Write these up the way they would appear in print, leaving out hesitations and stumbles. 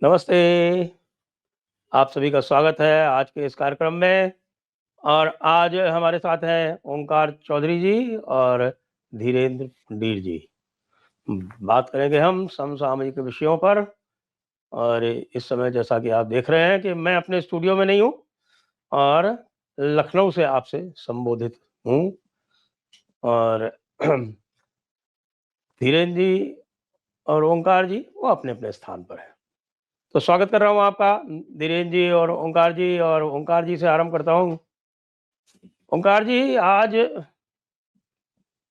नमस्ते, आप सभी का स्वागत है आज के इस कार्यक्रम में। और आज हमारे साथ हैं ओंकार चौधरी जी और धीरेन्द्र पंडीर जी। बात करेंगे हम समसामयिक विषयों पर। और इस समय जैसा कि आप देख रहे हैं कि मैं अपने स्टूडियो में नहीं हूँ और लखनऊ से आपसे संबोधित हूँ। और धीरेन्द्र जी और ओंकार जी वो अपने-अपने स्थान पर हैं। तो स्वागत कर रहा हूँ आपका धीरेन्द्र जी और ओंकार जी से आरंभ करता हूँ। ओंकार जी, आज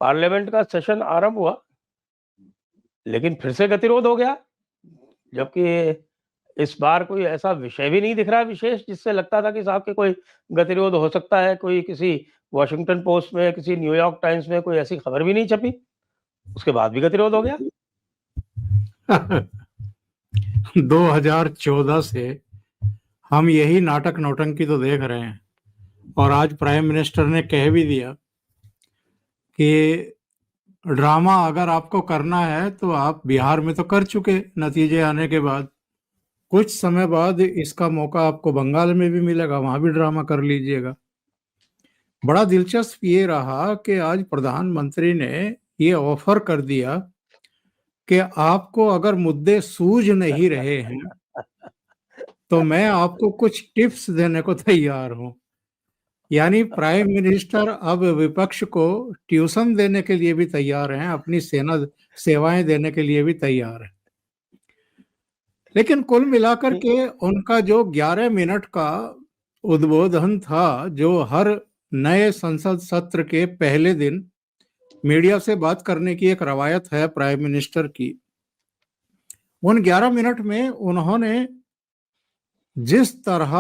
पार्लियामेंट का सेशन आरंभ हुआ, लेकिन फिर से गतिरोध हो गया। जबकि इस बार कोई ऐसा विषय भी नहीं दिख रहा विशेष, जिससे लगता था कि साहब कि कोई गतिरोध हो सकता है। कोई किसी वॉशिंगटन पोस्ट में, किसी न्यूयॉर्क टाइम्स में कोई ऐसी खबर भी नहीं छपी। उसके बाद भी गतिरोध हो गया। 2014 से हम यही नाटक नौटंकी तो देख रहे हैं। और आज प्राइम मिनिस्टर ने कह भी दिया कि ड्रामा अगर आपको करना है तो आप बिहार में तो कर चुके, नतीजे आने के बाद कुछ समय बाद इसका मौका आपको बंगाल में भी मिलेगा, वहां भी ड्रामा कर लीजिएगा। बड़ा दिलचस्प ये रहा कि आज प्रधानमंत्री ने ये ऑफर कर दिया कि आपको अगर मुद्दे सूझ नहीं रहे हैं तो मैं आपको कुछ टिप्स देने को तैयार हूं। यानी प्राइम मिनिस्टर अब विपक्ष को ट्यूशन देने के लिए भी तैयार हैं, अपनी सेवाएं देने के लिए भी तैयार हैं। लेकिन कुल मिलाकर के उनका जो 11 मिनट का उद्बोधन था, जो हर नए संसद सत्र के पहले दिन मीडिया से बात करने की एक रवायत है प्राइम मिनिस्टर की, उन 11 मिनट में उन्होंने जिस तरह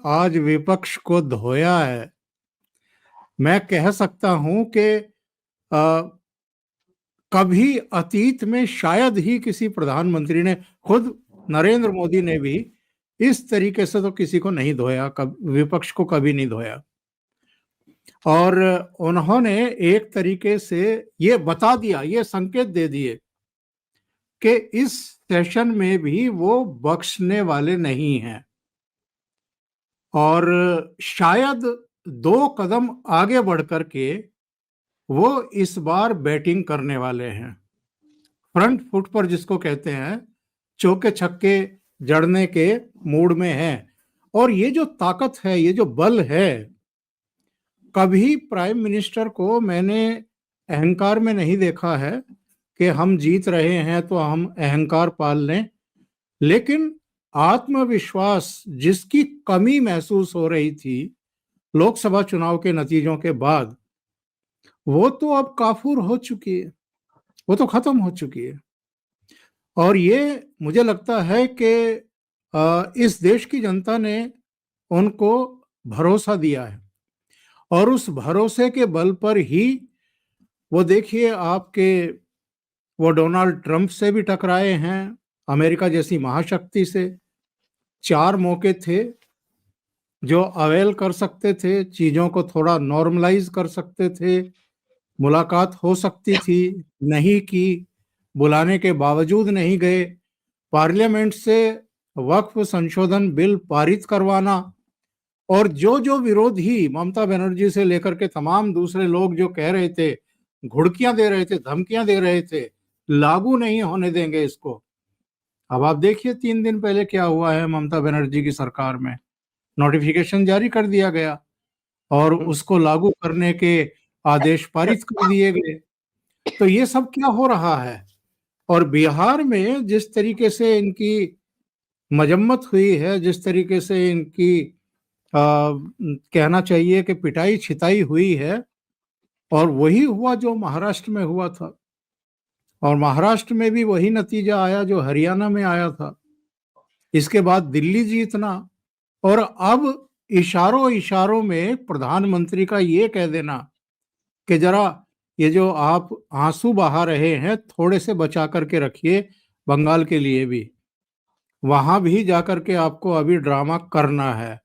आज विपक्ष को धोया है, मैं कह सकता हूं कि कभी अतीत में शायद ही किसी प्रधानमंत्री ने, खुद नरेंद्र मोदी ने भी इस तरीके से तो किसी को नहीं धोया, विपक्ष को कभी नहीं धोया। और उन्होंने एक तरीके से ये बता दिया, ये संकेत दे दिए कि इस सेशन में भी वो बख्शने वाले नहीं हैं और शायद 2 कदम आगे बढ़ करके वो इस बार बैटिंग करने वाले हैं। फ्रंट फुट पर जिसको कहते हैं, चौके छक्के जड़ने के मूड में है। और ये जो ताकत है, ये जो बल है, कभी प्राइम मिनिस्टर को मैंने अहंकार में नहीं देखा है कि हम जीत रहे हैं तो हम अहंकार पाल लें। लेकिन आत्मविश्वास जिसकी कमी महसूस हो रही थी लोकसभा चुनाव के नतीजों के बाद, वो तो अब काफूर हो चुकी है, वो तो खत्म हो चुकी है। और ये मुझे लगता है कि इस देश की जनता ने उनको भरोसा दिया है और उस भरोसे के बल पर ही वो, देखिए आपके, वो डोनाल्ड ट्रंप से भी टकराए हैं, अमेरिका जैसी महाशक्ति से। 4 मौके थे जो अवेल कर सकते थे, चीजों को थोड़ा नॉर्मलाइज कर सकते थे, मुलाकात हो सकती थी, नहीं की, बुलाने के बावजूद नहीं गए। पार्लियामेंट से वक्फ संशोधन बिल पारित करवाना, और जो विरोधी ममता बनर्जी से लेकर के तमाम दूसरे लोग जो कह रहे थे, घुड़कियां दे रहे थे, धमकियां दे रहे थे, लागू नहीं होने देंगे इसको। अब आप देखिए 3 दिन पहले क्या हुआ है, ममता बनर्जी की सरकार में नोटिफिकेशन जारी कर दिया गया और उसको लागू करने के आदेश पारित कर दिए गए। तो ये सब क्या हो रहा है? और बिहार में जिस तरीके से इनकी मजम्मत हुई है, जिस तरीके से इनकी कहना चाहिए कि पिटाई छिताई हुई है, और वही हुआ जो महाराष्ट्र में हुआ था। और महाराष्ट्र में भी वही नतीजा आया जो हरियाणा में आया था। इसके बाद दिल्ली जीतना, और अब इशारों इशारों में प्रधानमंत्री का ये कह देना कि जरा ये जो आप आंसू बहा रहे हैं थोड़े से बचा करके रखिए, बंगाल के लिए भी, वहां भी जाकर के आपको अभी ड्रामा करना है।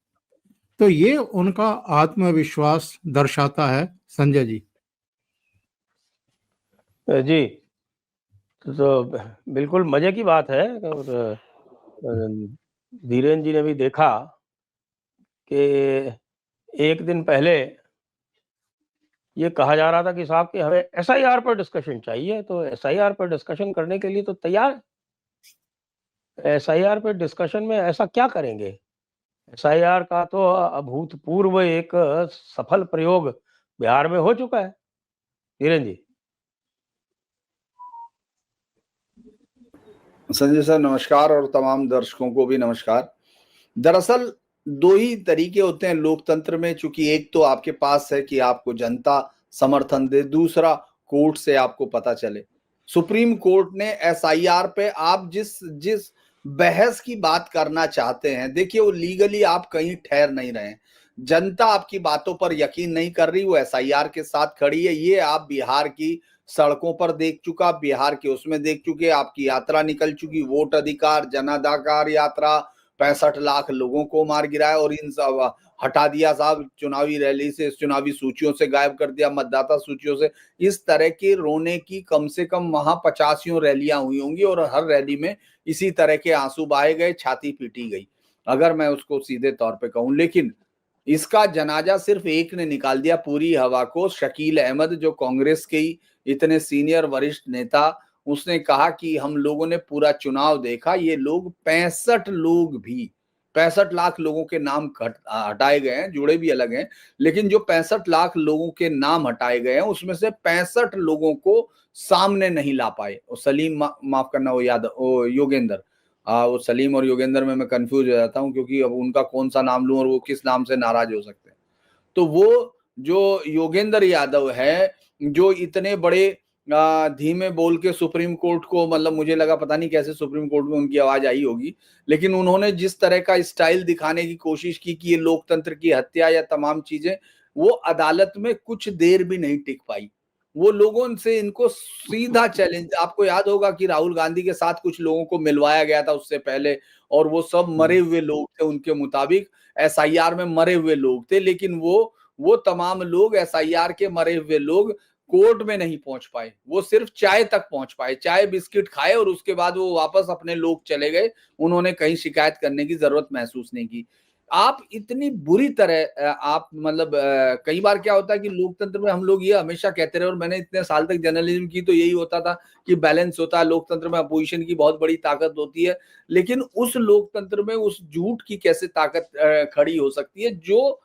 तो ये उनका आत्मविश्वास दर्शाता है। संजय जी। जी, तो बिल्कुल मज़े की बात है। और धीरेन्द्र जी ने भी देखा कि एक दिन पहले ये कहा जा रहा था कि साहब कि हमें एसआईआर पर डिस्कशन चाहिए, तो एसआईआर पर डिस्कशन करने के लिए तो तैयार। एसआईआर पर डिस्कशन में ऐसा क्या करेंगे? एसआईआर का तो अभूतपूर्व एक सफल प्रयोग बिहार में हो चुका है। धीरेन्द्र जी। संजय सर नमस्कार, और तमाम दर्शकों को भी नमस्कार। दरअसल दो ही तरीके होते हैं लोकतंत्र में, चूंकि एक तो आपके पास है कि आपको जनता समर्थन दे, दूसरा कोर्ट से आपको पता चले। सुप्रीम कोर्ट ने एसआईआर पे आप जिस जिस बहस की बात करना चाहते हैं, देखिए वो लीगली आप कहीं ठहर नहीं रहे हैं। जनता आपकी बातों पर यकीन नहीं कर रही, वो एसआईआर के साथ खड़ी है। ये आप बिहार की सड़कों पर देख चुका, बिहार के उसमें देख चुके, आपकी यात्रा निकल चुकी, वोट अधिकार जनाधिकार यात्रा 65 लाख लोगों को मार गिराया और इन सब हटा दिया साहब, चुनावी रैली से, चुनावी सूचियों से गायब कर दिया, मतदाता सूचियों से। इस तरह के रोने की कम से कम वहां 85 रैलियां हुई होंगी और हर रैली में इसी तरह के आंसू बहाए गए, छाती पीटी गई, अगर मैं उसको सीधे तौर पे कहूं। लेकिन इसका जनाजा सिर्फ एक ने निकाल दिया पूरी हवा को, शकील अहमद, जो कांग्रेस के ही इतने सीनियर वरिष्ठ नेता। उसने कहा कि हम लोगों ने पूरा चुनाव देखा, ये लोग 65 लोग भी, 65 लाख लोगों के नाम हटाए गए हैं, जुड़े भी अलग हैं, लेकिन जो 65 लाख लोगों के नाम हटाए गए हैं उसमें से 65 लोगों को सामने नहीं ला पाए। और सलीम, माफ करना, वो योगेंद्र, वो सलीम और योगेंद्र में मैं कंफ्यूज हो जाता हूं, क्योंकि अब उनका कौन सा नाम लूं और वो किस नाम से नाराज हो सकते हैं। तो वो जो योगेंद्र यादव है, जो इतने बड़े धीमे बोल के सुप्रीम कोर्ट को, मतलब मुझे लगा पता नहीं कैसे सुप्रीम कोर्ट में उनकी आवाज आई होगी, लेकिन उन्होंने जिस तरह का स्टाइल दिखाने की कोशिश की कि ये लोकतंत्र की हत्या या तमाम चीजें, वो अदालत में कुछ देर भी नहीं टिक पाई। वो लोगों से इनको सीधा चैलेंज, आपको याद होगा कि राहुल गांधी के साथ कुछ लोगों को मिलवाया गया था उससे पहले, और वो सब मरे हुए लोग थे उनके मुताबिक, एसआईआर में मरे हुए लोग थे, लेकिन वो तमाम लोग, एसआईआर के मरे हुए लोग, कोर्ट में नहीं पहुंच पाए। वो सिर्फ चाय तक पहुंच पाए, चाय बिस्किट खाए और उसके बाद वो वापस अपने लोग चले गए। उन्होंने कहीं शिकायत करने की जरूरत महसूस नहीं की। आप इतनी बुरी तरह आप मतलब कई बार क्या होता है कि लोकतंत्र में हम लोग ये हमेशा कहते रहे, और मैंने इतने साल तक जर्नलिज्म की तो यही होता था कि बैलेंस होता है लोकतंत्र में, अपोजिशन की बहुत बड़ी ताकत होती है, लेकिन उस लोकतंत्र में उस झूठ की कैसे ताकत खड़ी हो सकती है, जो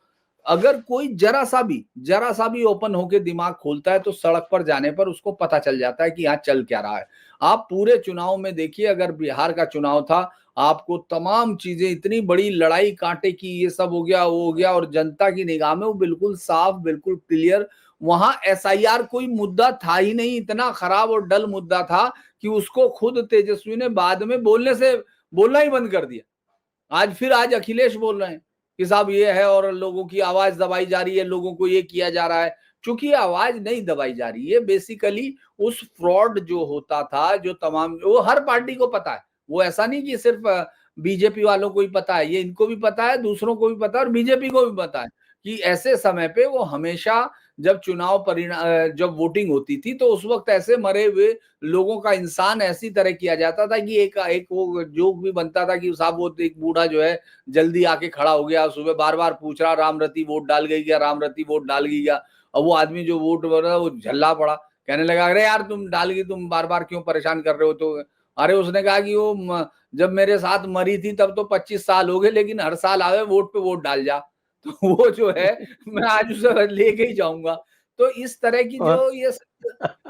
अगर कोई जरा सा भी ओपन होके दिमाग खोलता है तो सड़क पर जाने पर उसको पता चल जाता है कि यहाँ चल क्या रहा है। आप पूरे चुनाव में देखिए, अगर बिहार का चुनाव था, आपको तमाम चीजें, इतनी बड़ी लड़ाई कांटे की, ये सब हो गया, वो हो गया, और जनता की निगाह में वो बिल्कुल साफ, बिल्कुल क्लियर। वहां एसआईआर कोई मुद्दा था ही नहीं, इतना खराब और डल मुद्दा था कि उसको खुद तेजस्वी ने बाद में बोलना ही बंद कर दिया। आज अखिलेश बोल रहे हैं कि साहब ये है, और लोगों की आवाज दबाई जा रही है, लोगों को ये किया जा रहा है। चूंकि आवाज नहीं दबाई जा रही है, बेसिकली उस फ्रॉड जो होता था, जो तमाम, वो हर पार्टी को पता है। वो ऐसा नहीं कि सिर्फ बीजेपी वालों को ही पता है, ये इनको भी पता है, दूसरों को भी पता है, और बीजेपी को भी पता है कि ऐसे समय पे वो हमेशा, जब चुनाव परिणाम, जब वोटिंग होती थी, तो उस वक्त ऐसे मरे हुए लोगों का इंसान ऐसी तरह किया जाता था कि एक वो जोक भी बनता था कि साहब वो एक बूढ़ा जो है जल्दी आके खड़ा हो गया, सुबह बार बार पूछ रहा, रामरती वोट डाल गई क्या, रामरती वोट डाल गई क्या। और वो आदमी जो वोट बोल रहा वो झल्ला पड़ा, कहने लगा, अरे यार तुम डाल गई, तुम बार बार क्यों परेशान कर रहे हो। तो अरे उसने कहा कि वो जब मेरे साथ मरी थी तब तो 25 साल हो गए, लेकिन हर साल आवे वोट पे वोट डाल जा। तो वो जो है, मैं आज उसे लेके ही जाऊंगा। तो इस तरह की जो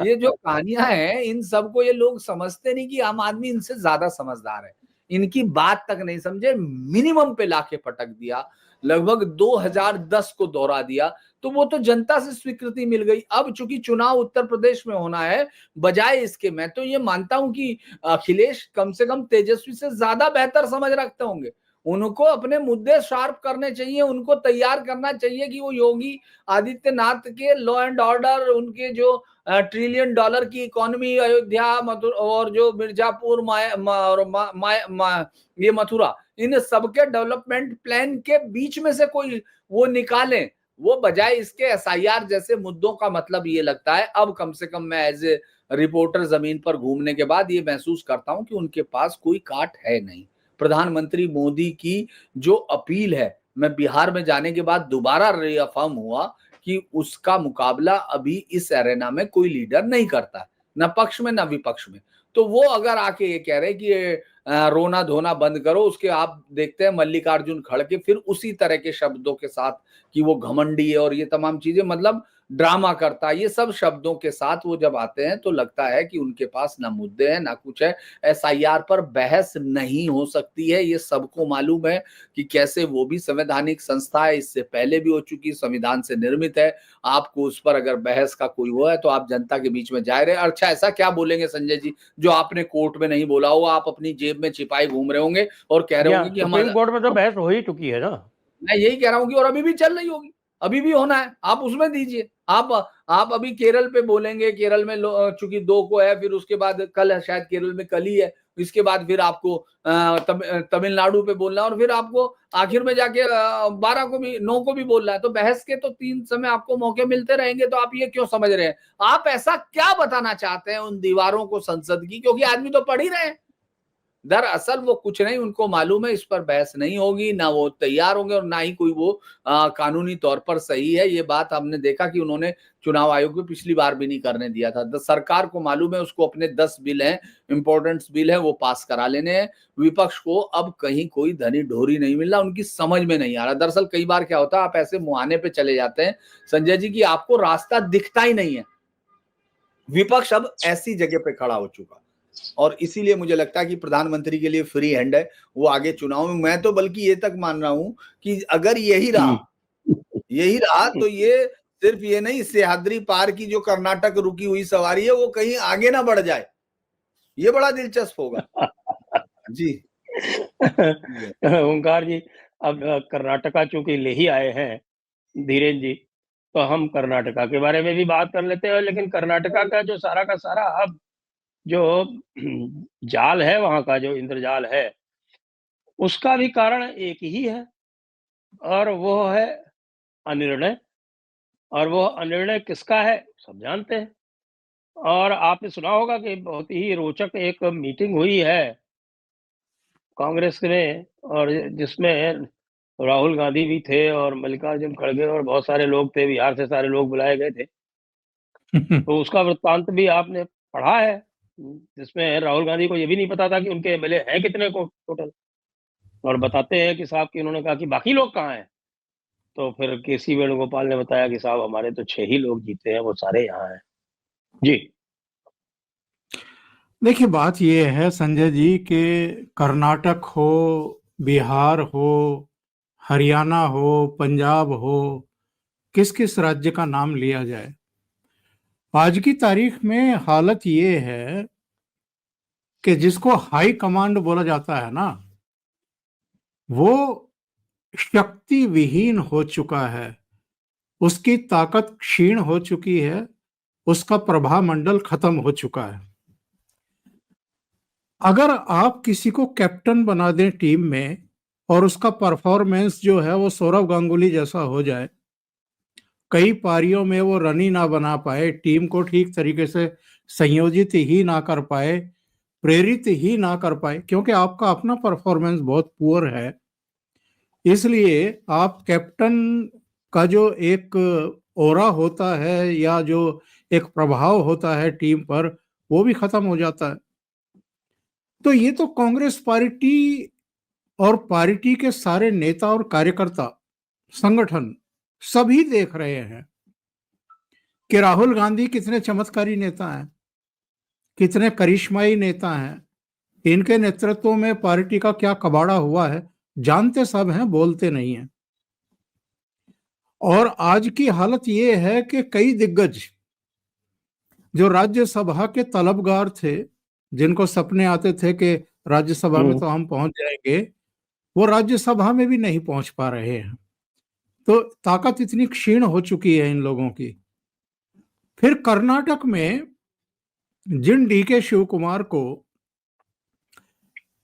ये जो कहानियां हैं, इन सबको ये लोग समझते नहीं कि आम आदमी इनसे ज्यादा समझदार है, इनकी बात तक नहीं समझे, मिनिमम पे लाके पटक दिया, लगभग 2010 को दोहरा दिया। तो वो तो जनता से स्वीकृति मिल गई। अब चूंकि चुनाव उत्तर प्रदेश में होना है, बजाय इसके, मैं तो ये मानता हूं कि अखिलेश कम से कम तेजस्वी से ज्यादा बेहतर समझ रखते होंगे। उनको अपने मुद्दे शार्प करने चाहिए, उनको तैयार करना चाहिए कि वो योगी आदित्यनाथ के लॉ एंड ऑर्डर, उनके जो ट्रिलियन डॉलर की इकोनॉमी, अयोध्या और जो मिर्जापुर ये मथुरा, इन सबके डेवलपमेंट प्लान के बीच में से कोई वो निकालें, वो बजाय इसके एसआईआर जैसे मुद्दों का। मतलब ये लगता है, अब कम से कम मैं एज ए रिपोर्टर जमीन पर घूमने के बाद ये महसूस करता हूं कि उनके पास कोई काट है नहीं। प्रधानमंत्री मोदी की जो अपील है, मैं बिहार में जाने के बाद दोबारा रीअफर्म हुआ कि उसका मुकाबला अभी इस एरेना में कोई लीडर नहीं करता है, न पक्ष में न विपक्ष में। तो वो अगर आके ये कह रहे हैं कि रोना धोना बंद करो, उसके आप देखते हैं मल्लिकार्जुन खड़गे फिर उसी तरह के शब्दों के साथ कि वो घमंडी है और ये तमाम चीजें, मतलब ड्रामा करता है, ये सब शब्दों के साथ वो जब आते हैं तो लगता है कि उनके पास ना मुद्दे हैं ना कुछ है। एसआईआर पर बहस नहीं हो सकती है, ये सबको मालूम है कि कैसे वो भी संवैधानिक संस्था है, इससे पहले भी हो चुकी, संविधान से निर्मित है। आपको उस पर अगर बहस का कोई वो है तो आप जनता के बीच में जाए रहे। अच्छा, ऐसा क्या बोलेंगे संजय जी जो आपने कोर्ट में नहीं बोला हो, आप अपनी जेब में छिपाए घूम रहे होंगे और कह रहे होंगे कि सुप्रीम कोर्ट में तो बहस हो ही चुकी है ना। मैं यही कह रहा हूं कि और अभी भी चल रही होगी, अभी भी होना है, आप उसमें दीजिए। आप अभी केरल पे बोलेंगे, केरल में चूंकि 2 को है, फिर उसके बाद कल है, शायद केरल में कल ही है, इसके बाद फिर आपको तमिलनाडु पे बोलना है और फिर आपको आखिर में जाके 12 को भी 9 को भी बोलना है। तो बहस के तो 3 समय आपको मौके मिलते रहेंगे, तो आप ये क्यों समझ रहे हैं? आप ऐसा क्या बताना चाहते हैं उन दीवारों को संसद की, क्योंकि आदमी तो पढ़ ही रहे हैं। दरअसल वो कुछ नहीं, उनको मालूम है इस पर बहस नहीं होगी, ना वो तैयार होंगे और ना ही कोई वो कानूनी तौर पर सही है। ये बात हमने देखा कि उन्होंने चुनाव आयोग को पिछली बार भी नहीं करने दिया था। सरकार को मालूम है उसको अपने 10 बिल हैं, इंपॉर्टेंट बिल है, वो पास करा लेने हैं। विपक्ष को अब कहीं कोई धनी ढोरी नहीं मिल रहा, उनकी समझ में नहीं आ रहा। दरअसल कई बार क्या होता है, आप ऐसे मुहाने पे चले जाते हैं संजय जी की आपको रास्ता दिखता ही नहीं है। विपक्ष अब ऐसी जगह पे खड़ा हो चुका और इसीलिए मुझे लगता है कि प्रधानमंत्री के लिए फ्री हैंड है वो आगे चुनाव में। मैं तो बल्कि ये तक मान रहा हूं कि अगर यही रहा तो ये सिर्फ ये नहीं, सह्याद्री पार की जो कर्नाटक रुकी हुई सवारी है वो कहीं आगे ना बढ़ जाए, ये बड़ा दिलचस्प होगा। जी ओंकार जी, अब कर्नाटका चूंकि ले ही आए हैं धीरेन जी, तो हम कर्नाटका के बारे में भी बात कर लेते हैं। लेकिन कर्नाटका का जो सारा का सारा अब जो जाल है, वहां का जो इंद्रजाल है, उसका भी कारण एक ही है और वो है अनिर्णय। और वो अनिर्णय किसका है सब जानते हैं। और आपने सुना होगा कि बहुत ही रोचक एक मीटिंग हुई है कांग्रेस में, और जिसमें राहुल गांधी भी थे और मल्लिकार्जुन खड़गे और बहुत सारे लोग थे, बिहार से सारे लोग बुलाए गए थे। तो उसका वृत्तांत भी आपने पढ़ा है, जिसमें राहुल गांधी को ये भी नहीं पता था कि उनके एमएलए हैं कितने को टोटल। और बताते हैं कि साहब कि उन्होंने कहा कि बाकी लोग कहाँ हैं, तो फिर केसी वेणुगोपाल ने बताया कि साहब हमारे तो 6 ही लोग जीते हैं, वो सारे यहाँ हैं। जी देखिए, बात ये है संजय जी कि कर्नाटक हो, बिहार हो, हरियाणा हो, पंजाब हो, किस किस राज्य का नाम लिया जाए, आज की तारीख में हालत ये है कि जिसको हाई कमांड बोला जाता है ना, वो शक्ति विहीन हो चुका है, उसकी ताकत क्षीण हो चुकी है, उसका प्रभाव मंडल खत्म हो चुका है। अगर आप किसी को कैप्टन बना दें टीम में और उसका परफॉर्मेंस जो है वो सौरव गांगुली जैसा हो जाए, कई पारियों में वो रन ही ना बना पाए, टीम को ठीक तरीके से संयोजित ही ना कर पाए, प्रेरित ही ना कर पाए, क्योंकि आपका अपना परफॉर्मेंस बहुत पुअर है, इसलिए आप कैप्टन का जो एक ओरा होता है या जो एक प्रभाव होता है टीम पर, वो भी खत्म हो जाता है। तो ये तो कांग्रेस पार्टी और पार्टी के सारे नेता और कार्यकर्ता, संगठन सभी देख रहे हैं कि राहुल गांधी कितने चमत्कारी नेता हैं, कितने करिश्माई नेता हैं, इनके नेतृत्व में पार्टी का क्या कबाड़ा हुआ है, जानते सब हैं, बोलते नहीं हैं। और आज की हालत ये है कि कई दिग्गज जो राज्यसभा के तलबगार थे, जिनको सपने आते थे कि राज्यसभा में तो हम पहुंच जाएंगे, वो राज्यसभा में भी नहीं पहुंच पा रहे हैं। तो ताकत इतनी क्षीण हो चुकी है इन लोगों की। फिर कर्नाटक में जिन डीके शिव कुमार को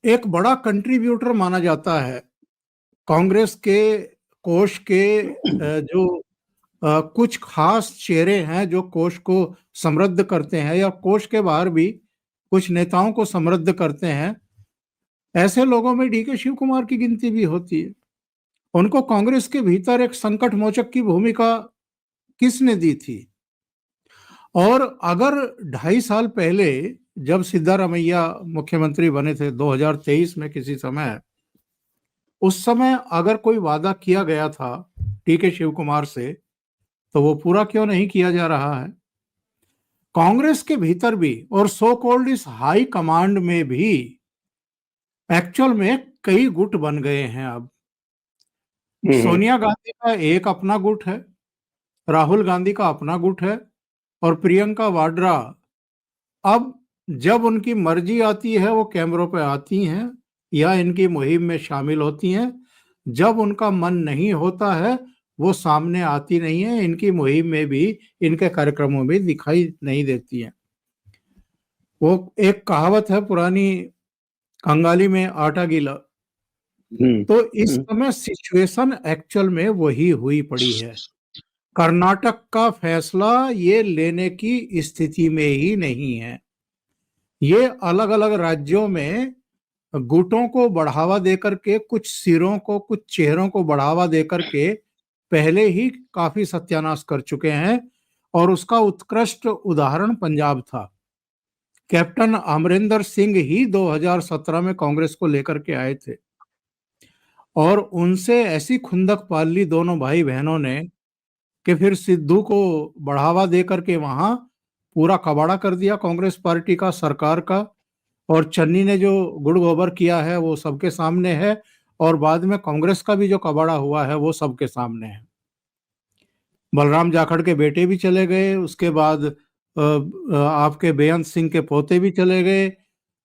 एक बड़ा कंट्रीब्यूटर माना जाता है, कांग्रेस के कोष के जो कुछ खास चेहरे हैं जो कोष को समृद्ध करते हैं या कोष के बाहर भी कुछ नेताओं को समृद्ध करते हैं, ऐसे लोगों में डीके शिव कुमार की गिनती भी होती है। उनको कांग्रेस के भीतर एक संकट मोचक की भूमिका किसने दी थी? और अगर 2.5 साल पहले जब सिद्धारमैया मुख्यमंत्री बने थे 2023 में किसी समय, उस समय अगर कोई वादा किया गया था डीके शिव कुमार से, तो वो पूरा क्यों नहीं किया जा रहा है? कांग्रेस के भीतर भी और सो कॉल्ड इस हाई कमांड में भी एक्चुअल में कई गुट बन गए हैं अब। सोनिया गांधी का एक अपना गुट है, राहुल गांधी का अपना गुट है, और प्रियंका वाड्रा अब जब उनकी मर्जी आती है वो कैमरों पे आती हैं या इनकी मुहिम में शामिल होती हैं। जब उनका मन नहीं होता है वो सामने आती नहीं है, इनकी मुहिम में भी, इनके कार्यक्रमों में दिखाई नहीं देती हैं। वो एक कहावत है पुरानी, कंगाली में आटा गीला। तो इस समय सिचुएशन एक्चुअल में वही हुई पड़ी है। कर्नाटक का फैसला ये लेने की स्थिति में ही नहीं है। ये अलग अलग राज्यों में गुटों को बढ़ावा देकर के, कुछ सिरों को, कुछ चेहरों को बढ़ावा देकर के पहले ही काफी सत्यानाश कर चुके हैं। और उसका उत्कृष्ट उदाहरण पंजाब था। कैप्टन अमरिंदर सिंह ही 2017 में कांग्रेस को लेकर के आए थे और उनसे ऐसी खुंदक पाल ली दोनों भाई बहनों ने कि फिर सिद्धू को बढ़ावा देकर के वहां पूरा कबाड़ा कर दिया कांग्रेस पार्टी का, सरकार का। और चन्नी ने जो गुड़ गोबर किया है वो सबके सामने है, और बाद में कांग्रेस का भी जो कबाड़ा हुआ है वो सबके सामने है। बलराम जाखड़ के बेटे भी चले गए, उसके बाद आपके बेअंत सिंह के पोते भी चले गए,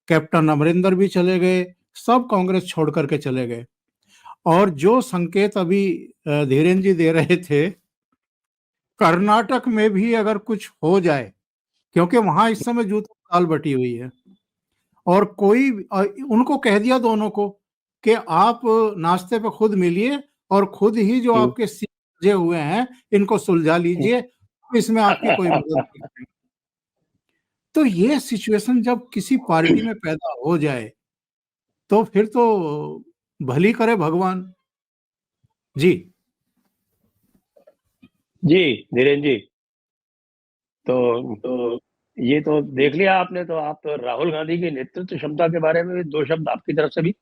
कैप्टन अमरिंदर भी चले गए, सब कांग्रेस छोड़ करके चले गए। और जो संकेत अभी धीरेन्द्र जी दे रहे थे, कर्नाटक में भी अगर कुछ हो जाए, क्योंकि वहां इस समय जूतों ताल बटी हुई है, और कोई उनको कह दिया दोनों को कि आप नाश्ते पे खुद मिलिए और खुद ही जो आपके सीजे हुए हैं इनको सुलझा लीजिए, इसमें आपकी कोई मदद नहीं करेंगे। तो ये सिचुएशन जब किसी पार्टी में पैदा हो जाए तो फिर तो भली करे भगवान। जी जी धीरेन्द्र जी, तो ये तो देख लिया आपने। तो आप तो राहुल गांधी की नेतृत्व क्षमता के बारे में भी 2 शब्द आपकी तरफ से भी।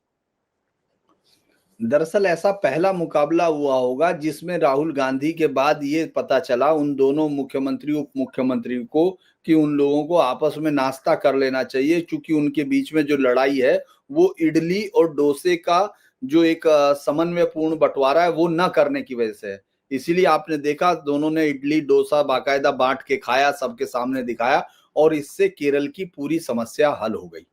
दरअसल ऐसा पहला मुकाबला हुआ होगा जिसमें राहुल गांधी के बाद ये पता चला उन दोनों मुख्यमंत्री उप मुख्यमंत्री को कि उन लोगों को आपस में नाश्ता कर लेना चाहिए, क्योंकि उनके बीच में जो लड़ाई है वो इडली और डोसे का जो एक समन्वयपूर्ण बंटवारा है वो न करने की वजह से है। इसीलिए आपने देखा दोनों ने इडली डोसा बाकायदा बांट के खाया, सबके सामने दिखाया, और इससे केरल की पूरी समस्या हल हो गई।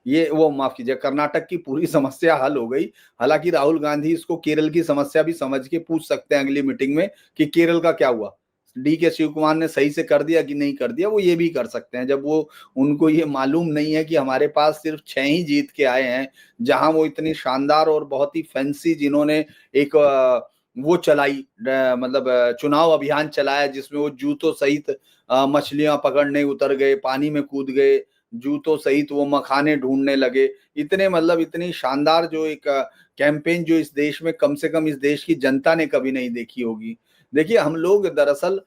ये वो माफ कीजिए, कर्नाटक की पूरी समस्या हल हो गई। हालांकि राहुल गांधी इसको केरल की समस्या भी समझ के पूछ सकते हैं अगली मीटिंग में कि केरल का क्या हुआ, डीके शिव कुमार ने सही से कर दिया कि नहीं कर दिया, वो ये भी कर सकते हैं। जब वो उनको ये मालूम नहीं है कि हमारे पास सिर्फ 6 ही जीत के आए हैं, जहां वो इतनी शानदार और बहुत ही फैंसी जिन्होंने एक वो चलाई, मतलब चुनाव अभियान चलाया जिसमें वो जूतों सहित मछलियां पकड़ने उतर गए, पानी में कूद गए, जूतों सहित वो मखाने ढूंढने लगे। इतने मतलब इतनी शानदार जो एक कैंपेन जो इस देश में कम से कम इस देश की जनता ने कभी नहीं देखी होगी। देखिए हम लोग दरअसल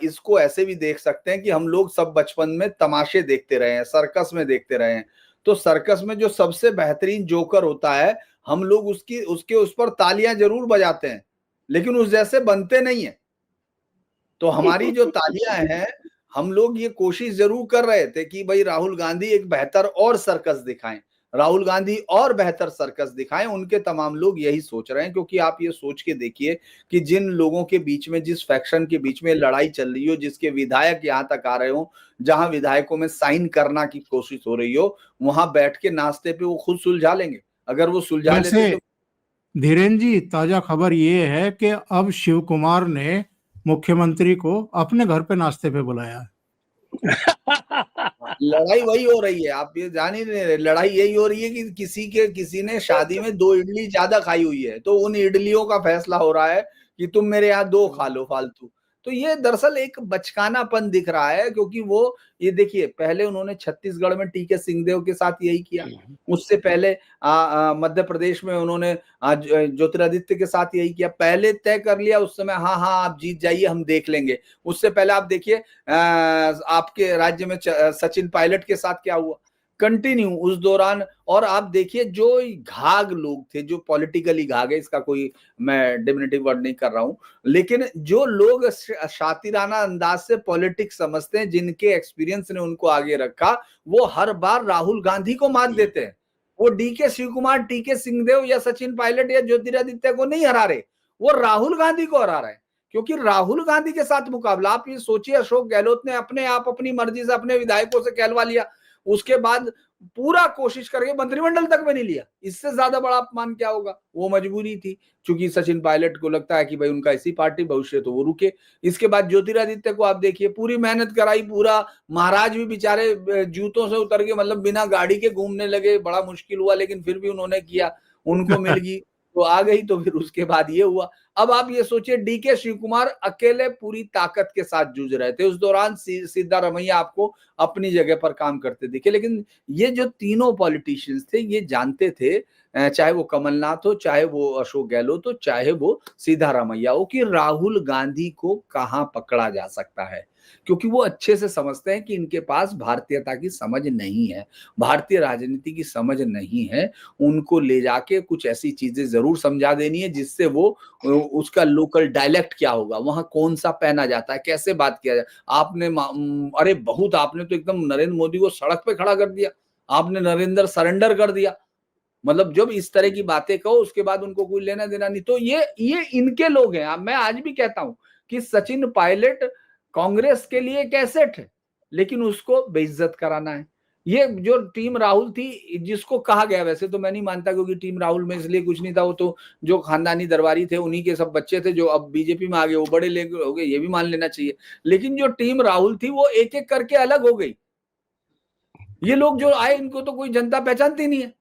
इसको ऐसे भी देख सकते हैं कि हम लोग सब बचपन में तमाशे देखते रहे हैं, सर्कस में देखते रहे हैं। तो सर्कस में जो सबसे बेहतरीन जोकर होता है, हम लोग उसके उस पर तालियां जरूर बजाते हैं, लेकिन उस जैसे बनते नहीं है। तो हमारी जो तालियां हैं, हम लोग ये कोशिश जरूर कर रहे थे कि भाई राहुल गांधी एक बेहतर और सर्कस दिखाएं, राहुल गांधी और बेहतर सर्कस दिखाएं। उनके तमाम लोग यही सोच रहे हैं, क्योंकि आप ये सोच के देखिए कि जिन लोगों के बीच में, जिस फैक्शन के बीच में लड़ाई चल रही हो, जिसके विधायक यहां तक आ रहे हो, जहां विधायकों में साइन करना की कोशिश हो रही हो, वहां बैठ के नाश्ते पे वो खुद सुलझा लेंगे। अगर वो सुलझा लेते तो धीरेन्द्र जी, ताजा खबर ये है कि अब शिव कुमार ने मुख्यमंत्री को अपने घर पे नाश्ते पे बुलाया है। लड़ाई वही हो रही है, आप ये जान ही नहीं रहे। लड़ाई यही हो रही है कि किसी ने शादी में 2 इडली ज्यादा खाई हुई है, तो उन इडलियों का फैसला हो रहा है कि तुम मेरे यहाँ 2 खा लो फालतू। तो ये दरअसल एक बचकानापन दिख रहा है, क्योंकि वो ये देखिए पहले उन्होंने छत्तीसगढ़ में टीके सिंहदेव के साथ यही किया, उससे पहले मध्य प्रदेश में उन्होंने ज्योतिरादित्य के साथ यही किया। पहले तय कर लिया उस समय, हाँ हाँ आप जीत जाइए हम देख लेंगे। उससे पहले आप देखिए आपके राज्य में सचिन पायलट के साथ क्या हुआ, कंटिन्यू उस दौरान। और आप देखिए जो घाघ लोग थे, जो पॉलिटिकली घाघ है, इसका कोई मैं डिमिनेटिव वर्ड नहीं कर रहा हूं, लेकिन जो लोग शातिराना अंदाज से पॉलिटिक्स समझते हैं, जिनके एक्सपीरियंस ने उनको आगे रखा, वो हर बार राहुल गांधी को मात देते हैं। वो डीके शिव कुमार, टीके सिंहदेव या सचिन पायलट या ज्योतिरादित्य को नहीं हरा रहे, वो राहुल गांधी को हरा रहे हैं। क्योंकि राहुल गांधी के साथ मुकाबला, आप ये सोचिए, अशोक गहलोत ने अपने आप अपनी मर्जी से अपने विधायकों से कहलवा लिया, उसके बाद पूरा कोशिश करके मंत्रिमंडल तक में नहीं लिया। इससे ज्यादा बड़ा अपमान क्या होगा। वो मजबूरी थी, क्योंकि सचिन पायलट को लगता है कि भाई उनका इसी पार्टी भविष्य, तो वो रुके। इसके बाद ज्योतिरादित्य को आप देखिए, पूरी मेहनत कराई, पूरा महाराज भी बेचारे जूतों से उतर के, मतलब बिना गाड़ी के घूमने लगे, बड़ा मुश्किल हुआ, लेकिन फिर भी उन्होंने किया, उनको मिल गई तो आ गई। तो फिर उसके बाद ये हुआ। अब आप ये सोचिए, डीके शिव कुमार अकेले पूरी ताकत के साथ जूझ रहे थे। उस दौरान सिद्धारमैया आपको अपनी जगह पर काम करते दिखे। लेकिन ये जो तीनों पॉलिटिशियंस थे, ये जानते थे, चाहे वो कमलनाथ हो, चाहे वो अशोक गहलोत हो, चाहे वो सिद्धारमैया हो, कि राहुल गांधी को कहां पकड़ा जा सकता है। क्योंकि वो अच्छे से समझते हैं कि इनके पास भारतीयता की समझ नहीं है, भारतीय राजनीति की समझ नहीं है। उनको ले जाके कुछ ऐसी चीजें जरूर समझा देनी है, जिससे वो उसका लोकल डायलेक्ट क्या होगा, वहां कौन सा पहना जाता है, कैसे बात किया जाए। आपने अरे बहुत, आपने तो एकदम नरेंद्र मोदी को सड़क पे खड़ा कर दिया, आपने नरेंद्र सरेंडर कर दिया। मतलब जब इस तरह की बातें कहो, उसके बाद उनको कोई लेना देना नहीं। तो ये इनके लोग हैं। मैं आज भी कहता हूं कि सचिन पायलट कांग्रेस के लिए एक एसेट है, लेकिन उसको बेइज्जत कराना है। ये जो टीम राहुल थी, जिसको कहा गया, वैसे तो मैं नहीं मानता, क्योंकि टीम राहुल में इसलिए कुछ नहीं था, वो तो जो खानदानी दरबारी थे, उन्हीं के सब बच्चे थे, जो अब बीजेपी में आ गए, वो बड़े ले हो गए, ये भी मान लेना चाहिए। लेकिन जो टीम राहुल थी, वो एक एक करके अलग हो गई। ये लोग जो आए, इनको तो कोई जनता पहचानती नहीं है।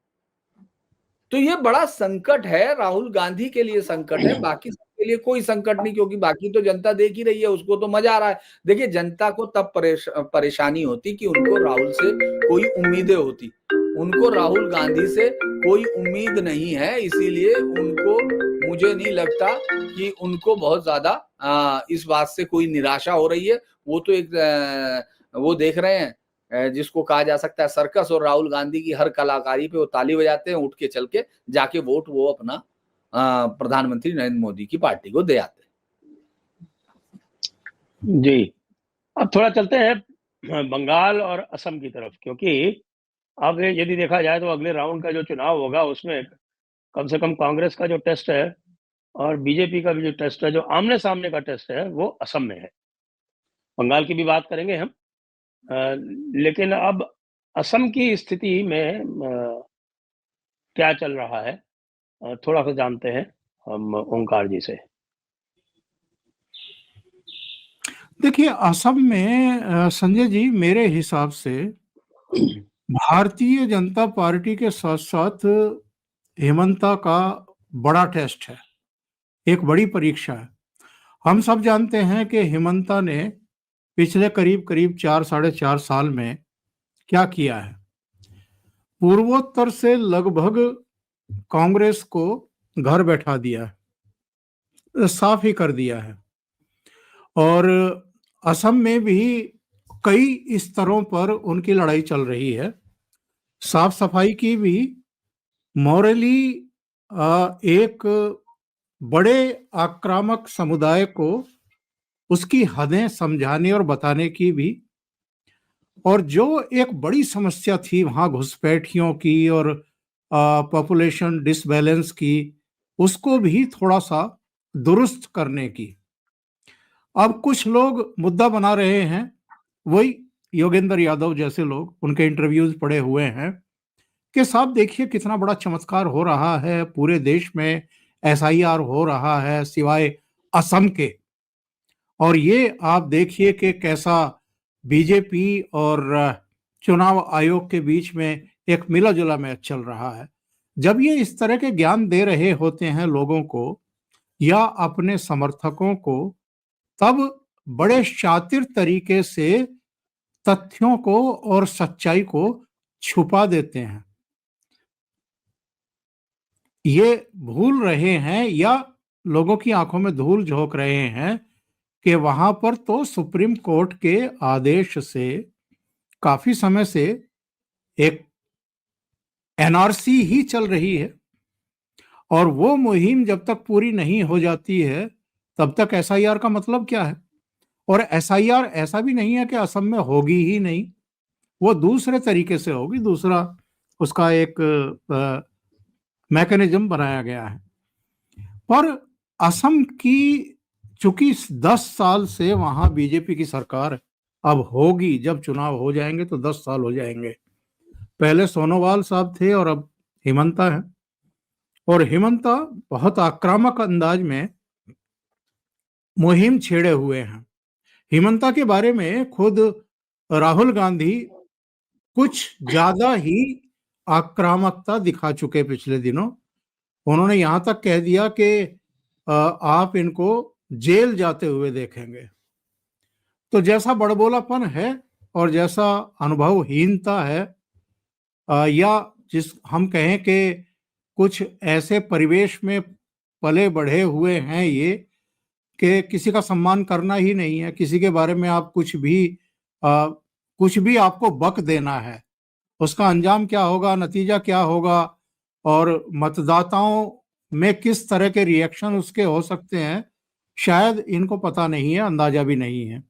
तो ये बड़ा संकट है, राहुल गांधी के लिए संकट है, बाकी सबके लिए कोई संकट नहीं, क्योंकि बाकी तो जनता देख ही रही है, उसको तो मजा आ रहा है। देखिए, जनता को तब परेशानी होती कि उनको राहुल से कोई उम्मीदें होती, उनको राहुल गांधी से कोई उम्मीद नहीं है, इसीलिए उनको, मुझे नहीं लगता कि उनको बहुत ज्यादा इस बात से कोई निराशा हो रही है। वो तो एक वो देख रहे हैं, जिसको कहा जा सकता है सर्कस, और राहुल गांधी की हर कलाकारी पे वो ताली बजाते हैं, उठ के चल के जाके वोट वो अपना प्रधानमंत्री नरेंद्र मोदी की पार्टी को दे आते हैं। जी, अब थोड़ा चलते हैं बंगाल और असम की तरफ, क्योंकि अब यदि देखा जाए तो अगले राउंड का जो चुनाव होगा, उसमें कम से कम कांग्रेस का जो टेस्ट है और बीजेपी का भी जो टेस्ट है, जो आमने सामने का टेस्ट है, वो असम में है। बंगाल की भी बात करेंगे हम, लेकिन अब असम की स्थिति में क्या चल रहा है, थोड़ा सा जानते हैं हम ओंकार जी से। देखिए, असम में संजय जी, मेरे हिसाब से भारतीय जनता पार्टी के साथ साथ हेमंता का बड़ा टेस्ट है, एक बड़ी परीक्षा है। हम सब जानते हैं कि हेमंता ने पिछले करीब 4 साढ़े 4 साल में क्या किया है। पूर्वोत्तर से लगभग कांग्रेस को घर बैठा दिया है, साफ ही कर दिया है। और असम में भी कई स्तरों पर उनकी लड़ाई चल रही है, साफ सफाई की भी, मॉरली एक बड़े आक्रामक समुदाय को उसकी हदें समझाने और बताने की भी, और जो एक बड़ी समस्या थी वहां घुसपैठियों की और पॉपुलेशन डिसबैलेंस की, उसको भी थोड़ा सा दुरुस्त करने की। अब कुछ लोग मुद्दा बना रहे हैं, वही योगेंद्र यादव जैसे लोग, उनके इंटरव्यूज पड़े हुए हैं कि साहब देखिए कितना बड़ा चमत्कार हो रहा है, पूरे देश में एसआईआर हो रहा है सिवाय असम के, और ये आप देखिए कि कैसा बीजेपी और चुनाव आयोग के बीच में एक मिला जुला मैच चल रहा है। जब ये इस तरह के ज्ञान दे रहे होते हैं लोगों को या अपने समर्थकों को, तब बड़े शातिर तरीके से तथ्यों को और सच्चाई को छुपा देते हैं। ये भूल रहे हैं या लोगों की आंखों में धूल झोंक रहे हैं कि वहां पर तो सुप्रीम कोर्ट के आदेश से काफी समय से एक एनआरसी ही चल रही है, और वो मुहिम जब तक पूरी नहीं हो जाती है तब तक एसआईआर का मतलब क्या है। और एसआईआर ऐसा भी नहीं है कि असम में होगी ही नहीं, वो दूसरे तरीके से होगी, दूसरा उसका एक मैकेनिज्म बनाया गया है। पर असम की चूंकि 10 साल से वहां बीजेपी की सरकार अब होगी, जब चुनाव हो जाएंगे तो 10 साल हो जाएंगे। पहले सोनोवाल साहब थे और अब हिमंता है, और हिमंता बहुत आक्रामक अंदाज में मुहिम छेड़े हुए हैं। हिमंता के बारे में खुद राहुल गांधी कुछ ज्यादा ही आक्रामकता दिखा चुके पिछले दिनों। उन्होंने यहां तक कह दिया कि आप इनको जेल जाते हुए देखेंगे। तो जैसा बड़बोलापन है और जैसा अनुभवहीनता है, या जिस हम कहें कि कुछ ऐसे परिवेश में पले बढ़े हुए हैं ये कि किसी का सम्मान करना ही नहीं है, किसी के बारे में आप कुछ भी आपको बक देना है, उसका अंजाम क्या होगा, नतीजा क्या होगा, और मतदाताओं में किस तरह के रिएक्शन उसके हो सकते हैं, शायद इनको पता नहीं है, अंदाजा भी नहीं है,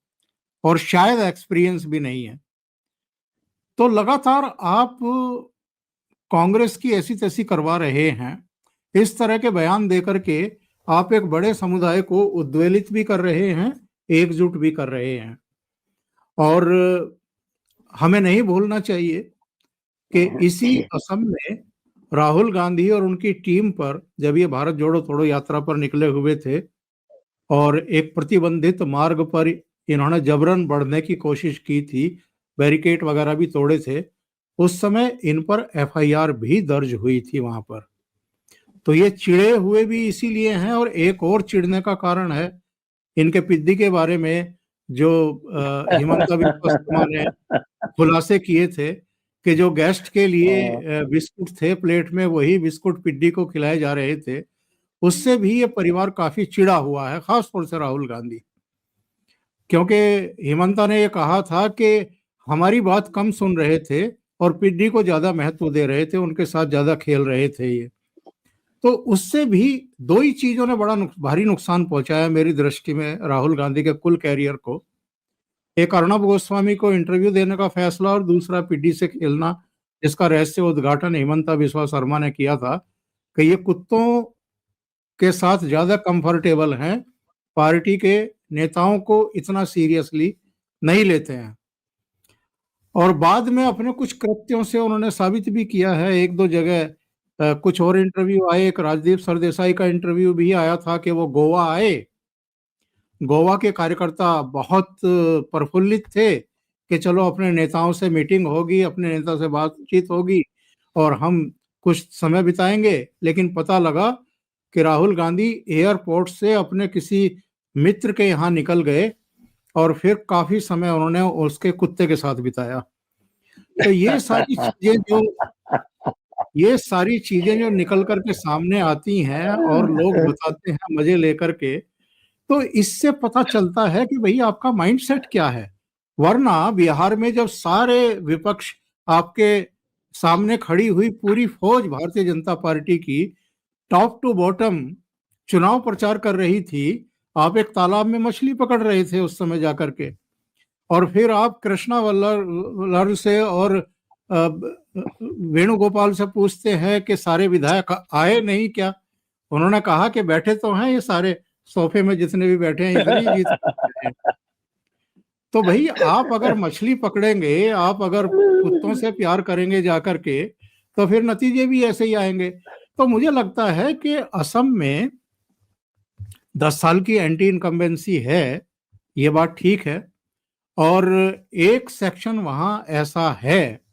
और शायद एक्सपीरियंस भी नहीं है। तो लगातार आप कांग्रेस की ऐसी तैसी करवा रहे हैं, इस तरह के बयान देकर के आप एक बड़े समुदाय को उद्वेलित भी कर रहे हैं, एकजुट भी कर रहे हैं। और हमें नहीं भूलना चाहिए कि इसी असम में राहुल गांधी और उनकी टीम पर जब ये भारत जोड़ो तोड़ो यात्रा पर निकले हुए थे और एक प्रतिबंधित मार्ग पर इन्होंने जबरन बढ़ने की कोशिश की थी, बैरिकेड वगैरह भी तोड़े थे, उस समय इन पर एफआईआर भी दर्ज हुई थी वहां पर। तो ये चिढ़े हुए भी इसीलिए हैं, और एक और चिढ़ने का कारण है इनके पिद्दी के बारे में जो हिमंता बिस्वा शर्मा ने खुलासे किए थे कि जो गेस्ट के लिए बिस्कुट थे प्लेट में, वही बिस्कुट पिद्दी को खिलाए जा रहे थे। उससे भी ये परिवार काफी चिढ़ा हुआ है, खास तौर से राहुल गांधी, क्योंकि हिमंता ने ये कहा था कि हमारी बात कम सुन रहे थे और पिद्दी को ज्यादा महत्व दे रहे थे, उनके साथ ज्यादा खेल रहे थे ये। तो उससे भी दो ही चीजों ने बड़ा भारी नुकसान पहुंचाया मेरी दृष्टि में राहुल गांधी के कुल कैरियर को। एक अर्णब गोस्वामी को इंटरव्यू देने का फैसला, और दूसरा पिड्डी से खेलना, जिसका रहस्य उद्घाटन हिमंता बिस्वा शर्मा ने किया था कि ये कुत्तों के साथ ज्यादा कंफर्टेबल हैं, पार्टी के नेताओं को इतना सीरियसली नहीं लेते हैं। और बाद में अपने कुछ कृत्यों से उन्होंने साबित भी किया है। एक दो जगह कुछ और इंटरव्यू आए, एक राजदीप सरदेसाई का इंटरव्यू भी आया था कि वो गोवा आए, गोवा के कार्यकर्ता बहुत प्रफुल्लित थे कि चलो अपने नेताओं से मीटिंग होगी, अपने नेता से बातचीत होगी और हम कुछ समय बिताएंगे। लेकिन पता लगा कि राहुल गांधी एयरपोर्ट से अपने किसी मित्र के यहाँ निकल गए और फिर काफी समय उन्होंने उसके कुत्ते के साथ बिताया। तो ये सारी चीजें जो निकल करके सामने आती हैं और लोग बताते हैं मजे लेकर के, तो इससे पता चलता है कि भाई आपका माइंडसेट क्या है। वरना बिहार में जब सारे विपक्ष आपके सामने खड़ी हुई पूरी फौज भारतीय जनता पार्टी की टॉप टू बॉटम चुनाव प्रचार कर रही थी, आप एक तालाब में मछली पकड़ रहे थे उस समय जाकर के, और फिर आप कृष्णा वल्लभ से और वेणुगोपाल से पूछते हैं कि सारे विधायक आए नहीं क्या? उन्होंने कहा कि बैठे तो हैं ये सारे, सोफे में जितने भी बैठे हैं इतनी जीत। तो भाई आप अगर मछली पकड़ेंगे, आप अगर कुत्तों से प्यार करेंगे जाकर के, तो फिर नतीजे भी ऐसे ही आएंगे। तो मुझे लगता है कि असम में 10 साल की एंटी इनकम्बेंसी है, ये बात ठीक है, और एक सेक्शन वहां ऐसा है,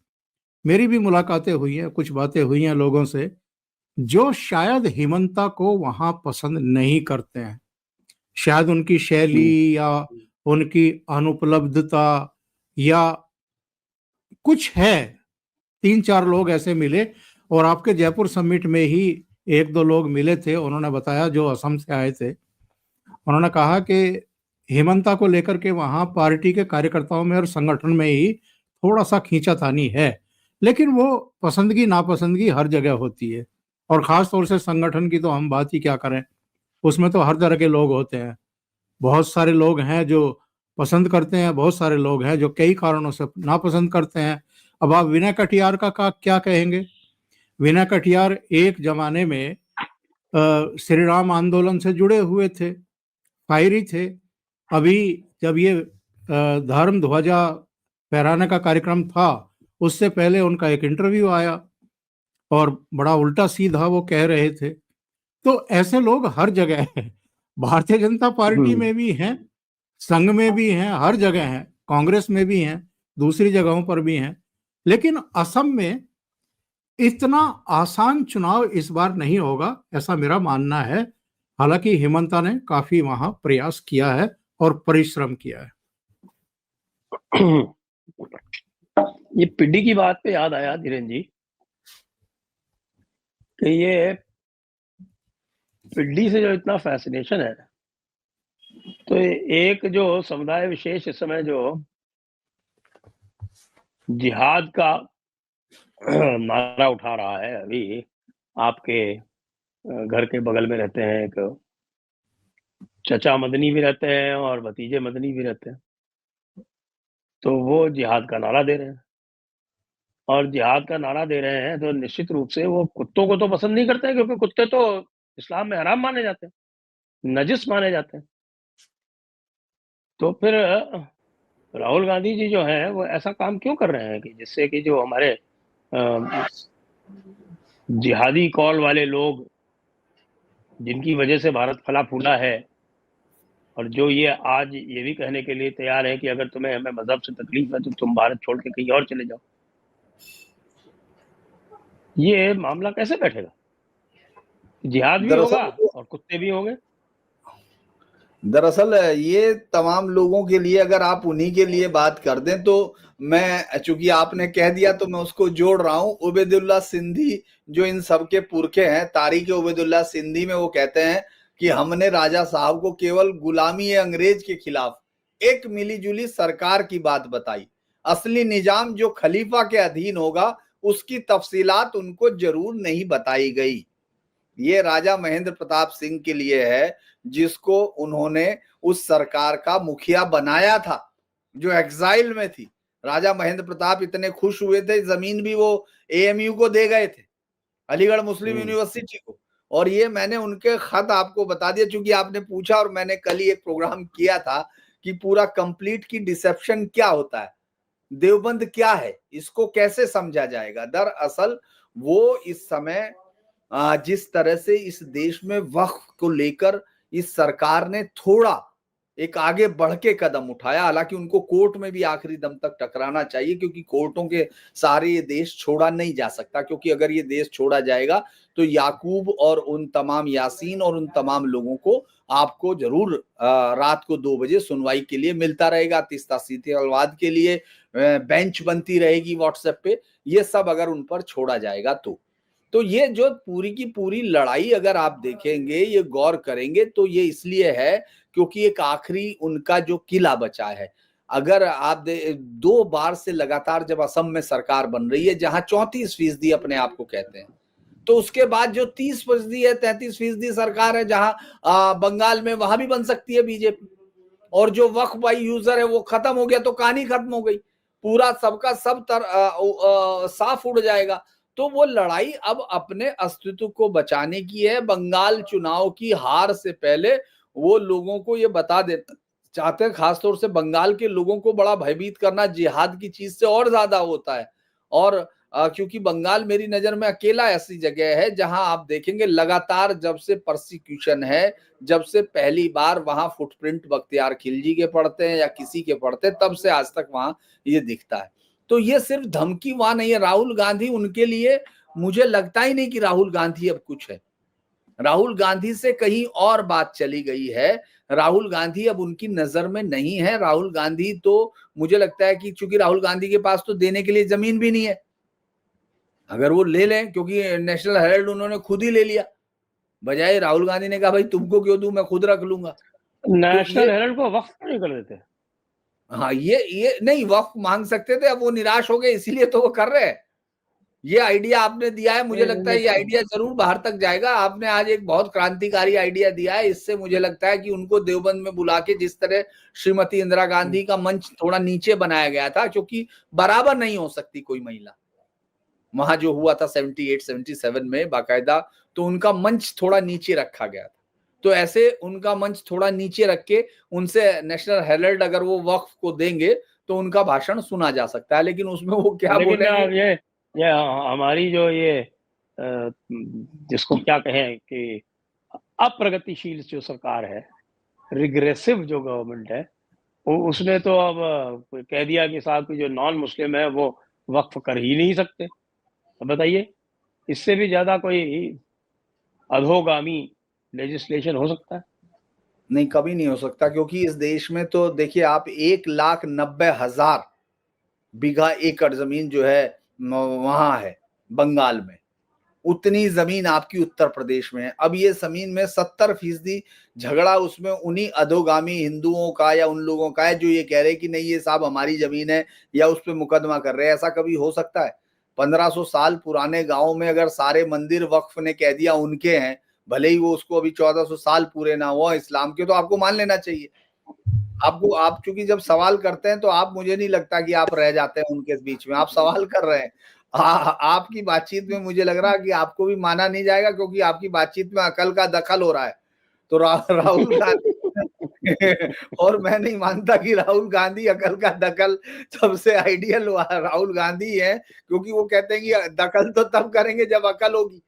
मेरी भी मुलाकातें हुई हैं, कुछ बातें हुई हैं लोगों से, जो शायद हिमंता को वहां पसंद नहीं करते हैं। शायद उनकी शैली या उनकी अनुपलब्धता या कुछ है। 3-4 लोग ऐसे मिले और आपके जयपुर समिट में ही 1-2 लोग मिले थे, उन्होंने बताया, जो असम से आए थे। उन्होंने कहा कि हेमंता को लेकर के वहां पार्टी के कार्यकर्ताओं में और संगठन में ही थोड़ा सा खींचातानी है, लेकिन वो पसंदगी नापसंदगी हर जगह होती है, और खास तौर से संगठन की तो हम बात ही क्या करें, उसमें तो हर तरह के लोग होते हैं। बहुत सारे लोग हैं जो पसंद करते हैं, बहुत सारे लोग हैं जो कई कारणों से नापसंद करते हैं। अब आप विनय कटियार का क्या कहेंगे? विनय कटियार एक जमाने में श्री राम आंदोलन से जुड़े हुए थे, फायरी थे। अभी जब ये धर्म ध्वजा फहराने का कार्यक्रम था, उससे पहले उनका एक इंटरव्यू आया और बड़ा उल्टा सीधा वो कह रहे थे। तो ऐसे लोग हर जगह हैं, भारतीय जनता पार्टी में भी हैं, संघ में भी हैं, हर जगह हैं, कांग्रेस में भी हैं, दूसरी जगहों पर भी हैं। लेकिन असम में इतना आसान चुनाव इस बार नहीं होगा, ऐसा मेरा मानना है। हालांकि हेमंता ने काफी वहां प्रयास किया है और परिश्रम किया है। ये पिड्डी की बात पे याद आया धीरेन्द्र जी कि ये पिड्डी से जो इतना फैसिनेशन है, तो एक जो समुदाय विशेष इस समय जो जिहाद का नारा उठा रहा है, अभी आपके घर के बगल में रहते हैं, एक चचा मदनी भी रहते हैं और भतीजे मदनी भी रहते हैं, तो वो जिहाद का नारा दे रहे हैं। और जिहाद का नारा दे रहे हैं तो निश्चित रूप से वो कुत्तों को तो पसंद नहीं करते हैं, क्योंकि कुत्ते तो इस्लाम में हराम माने जाते हैं, नजिस माने जाते हैं। तो फिर राहुल गांधी जी जो है वो ऐसा काम क्यों कर रहे हैं कि जिससे कि जो हमारे जिहादी कॉल वाले लोग, जिनकी वजह से भारत फला फूला है, और जो ये आज ये भी कहने के लिए तैयार है कि अगर तुम्हें हमें मजहब से तकलीफ है तो तुम भारत छोड़ के कहीं और चले जाओ, ये मामला कैसे बैठेगा? जिहाद भी होगा और कुत्ते भी होंगे। दरअसल ये तमाम लोगों के लिए, अगर आप उन्हीं के लिए बात कर दें, तो मैं, चूंकि आपने कह दिया तो मैं उसको जोड़ रहा हूं। उबैदुल्ला सिंधी जो इन सबके पुरखे हैं, तारीख उबैदुल्ला सिंधी में वो कहते हैं कि हमने राजा साहब को केवल गुलामी अंग्रेज के खिलाफ एक मिलीजुली सरकार की बात बताई, असली निजाम जो खलीफा के अधीन होगा उसकी तफसीलात उनको जरूर नहीं बताई गई। ये राजा महेंद्र प्रताप सिंह के लिए है, जिसको उन्होंने उस सरकार का मुखिया बनाया था जो एग्जाइल में थी। राजा महेंद्र प्रताप इतने खुश हुए थे, जमीन भी वो एएमयू को दे गए थे, अलीगढ़ मुस्लिम यूनिवर्सिटी को। और ये मैंने उनके खत आपको बता दिया, चूंकि आपने पूछा और मैंने कल ही एक प्रोग्राम किया था कि पूरा कंप्लीट की डिसेप्शन क्या होता है, देवबंद क्या है, इसको कैसे समझा जाएगा। दरअसल वो इस समय जिस तरह से इस देश में वक्फ को लेकर इस सरकार ने थोड़ा एक आगे बढ़ के कदम उठाया, हालांकि उनको कोर्ट में भी आखिरी दम तक टकराना चाहिए, क्योंकि कोर्टों के सहारे ये देश छोड़ा नहीं जा सकता। क्योंकि अगर ये देश छोड़ा जाएगा तो याकूब और उन तमाम यासीन और उन तमाम लोगों को आपको जरूर रात को 2 बजे सुनवाई के लिए मिलता रहेगा, तीस्ता-सीतियालवाद के लिए बेंच बनती रहेगी व्हाट्सएप पे, ये सब अगर उन पर छोड़ा जाएगा तो ये जो पूरी की पूरी लड़ाई अगर आप देखेंगे, ये गौर करेंगे, तो ये इसलिए है क्योंकि एक आखिरी उनका जो किला बचा है। अगर आप 2 बार से लगातार जब असम में सरकार बन रही है, जहां 34% अपने आप को कहते हैं, तो उसके बाद जो 30% है, 33% सरकार है जहां बंगाल में, वहां भी बन सकती है बीजेपी। और जो वक्फ बाई यूजर है वो खत्म हो गया तो कहानी खत्म हो गई, पूरा सबका सब साफ उड़ जाएगा। तो वो लड़ाई अब अपने अस्तित्व को बचाने की है। बंगाल चुनाव की हार से पहले वो लोगों को ये बता देना चाहते हैं, खासतौर से बंगाल के लोगों को बड़ा भयभीत करना जिहाद की चीज से और ज्यादा होता है। और क्योंकि बंगाल मेरी नजर में अकेला ऐसी जगह है जहां आप देखेंगे लगातार जब से परसिक्यूशन है, जब से पहली बार वहां फुटप्रिंट बख्तियार खिलजी के पड़ते हैं या किसी के पड़ते हैं, तब से आज तक वहां ये दिखता है। तो ये सिर्फ धमकी वहां नहीं है। राहुल गांधी उनके लिए, मुझे लगता ही नहीं कि राहुल गांधी अब कुछ है। राहुल गांधी से कहीं और बात चली गई है। राहुल गांधी अब उनकी नजर में नहीं है। राहुल गांधी तो मुझे लगता है कि चूंकि राहुल गांधी के पास तो देने के लिए जमीन भी नहीं है, अगर वो ले लें, क्योंकि नेशनल हेराल्ड उन्होंने खुद ही ले लिया, बजाय राहुल गांधी ने कहा भाई तुमको क्यों दूं, मैं खुद रख लूंगा। नेशनल हेराल्ड को वक्फ नहीं कर देते। हाँ, ये नहीं, वक्फ मांग सकते थे, अब वो निराश हो गए इसीलिए तो वो कर रहे हैं। ये आइडिया आपने दिया है, मुझे लगता है ये आइडिया जरूर बाहर तक जाएगा। आपने आज एक बहुत क्रांतिकारी आइडिया दिया है। इससे मुझे लगता है कि उनको देवबंद में बुला के जिस तरह श्रीमती इंदिरा गांधी का मंच थोड़ा नीचे बनाया गया था, क्योंकि बराबर नहीं हो सकती कोई महिला, वहां जो हुआ था 78 77 में बाकायदा, तो उनका मंच थोड़ा नीचे रखा गया था। तो ऐसे उनका मंच थोड़ा नीचे रख के उनसे नेशनल हेराल्ड अगर वो वक्फ को देंगे तो उनका भाषण सुना जा सकता है। लेकिन उसमें वो क्या बोलेंगे, ये हमारी जो ये जिसको क्या कहें कि अप्रगतिशील जो सरकार है, रिग्रेसिव जो गवर्नमेंट है, उसने तो अब कह दिया कि साहब की जो नॉन मुस्लिम है वो वक्फ कर ही नहीं सकते। अब बताइए, इससे भी ज्यादा कोई अधोगामी लेजिस्लेशन हो सकता है? नहीं, कभी नहीं हो सकता, क्योंकि इस देश में तो देखिए आप 1,90,000 बीघा एकड़ जमीन जो है वहां है बंगाल में, उतनी जमीन आपकी उत्तर प्रदेश में है। अब ये जमीन में 70% झगड़ा उसमें उन्हीं अधोगामी हिंदुओं का या उन लोगों का है जो ये कह रहे हैं कि नहीं ये साहब हमारी जमीन है, या उस पर मुकदमा कर रहे हैं। ऐसा कभी हो सकता है? 1500 साल पुराने गांव में अगर सारे मंदिर वक्फ ने कह दिया उनके हैं, भले ही वो उसको अभी 1400 साल पूरे ना हुआ इस्लाम के, तो आपको मान लेना चाहिए। आपको, आप चूंकि जब सवाल करते हैं तो आप, मुझे नहीं लगता कि आप रह जाते हैं उनके बीच में, आप सवाल कर रहे हैं। आपकी बातचीत में मुझे लग रहा है कि आपको भी माना नहीं जाएगा, क्योंकि आपकी बातचीत में अकल का दखल हो रहा है। तो राहुल गांधी और मैं नहीं मानता कि राहुल गांधी अकल का दखल, सबसे आइडियल राहुल गांधी है, क्योंकि वो कहते हैं कि दखल तो तब करेंगे जब अकल होगी,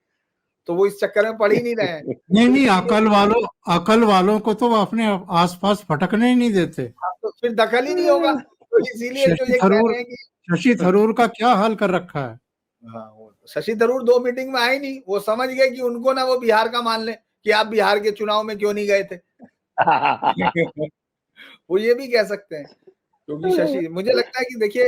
तो वो इस चक्कर में पड़ ही नहीं रहे हैं। नहीं, अकल वालों को तो वो अपने आसपास भटकने ही नहीं देते। तो फिर दखल ही नहीं होगा, तो इसीलिए जो ये कह रहे हैं कि शशि थरूर का क्या हाल कर रखा है। हाँ, शशि थरूर 2 मीटिंग में आए नहीं, वो समझ गए कि उनको ना वो बिहार का मान ले कि आप बिहार के चुनाव में क्यों नहीं गए थे। वो ये भी कह सकते हैं, क्योंकि शशि, मुझे लगता है कि देखिए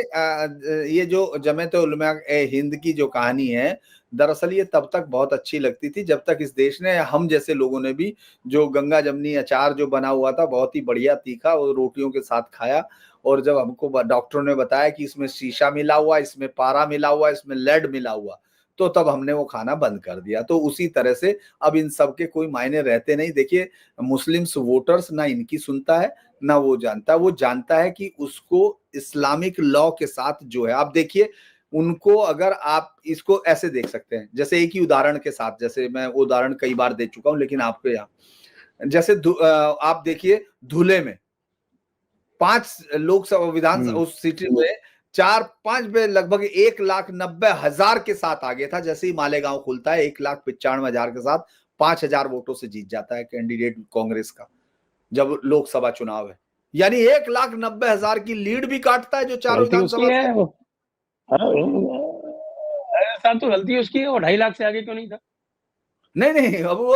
ये जो जमात उलमा हिंद की जो कहानी है, दरअसल ये तब तक बहुत अच्छी लगती थी जब तक इस देश ने, हम जैसे लोगों ने भी, जो गंगा जमनी अचार जो बना हुआ था बहुत ही बढ़िया तीखा, और रोटियों के साथ खाया। और जब हमको डॉक्टरों ने बताया कि इसमें शीशा मिला हुआ, इसमें पारा मिला हुआ, इसमें लेड मिला हुआ, तो तब हमने वो खाना बंद कर दिया। तो उसी तरह से अब इन सब के कोई मायने रहते नहीं। देखिए, मुस्लिम्स वोटर्स ना इनकी सुनता है ना वो जानता है। वो जानता है कि उसको इस्लामिक लॉ के साथ जो है, आप देखिए उनको, अगर आप इसको ऐसे देख सकते हैं, जैसे एक ही उदाहरण के साथ, जैसे मैं उदाहरण कई बार दे चुका हूं, लेकिन आपको यहाँ जैसे आप देखिए धुले में 5 लोकसभा विधानसभा उस सिटी में 4-5 में लगभग 1,90,000 के साथ आगे था। जैसे ही मालेगांव खुलता है 1,95,000 के साथ 5,000 वोटों से जीत जाता है कैंडिडेट कांग्रेस का, जब लोकसभा चुनाव है। यानी 1,90,000 की लीड भी काटता है जो 4 विधानसभा है। तो गलती उसकी है, वो 2.5 लाख से आगे क्यों नहीं था? नहीं, अब वो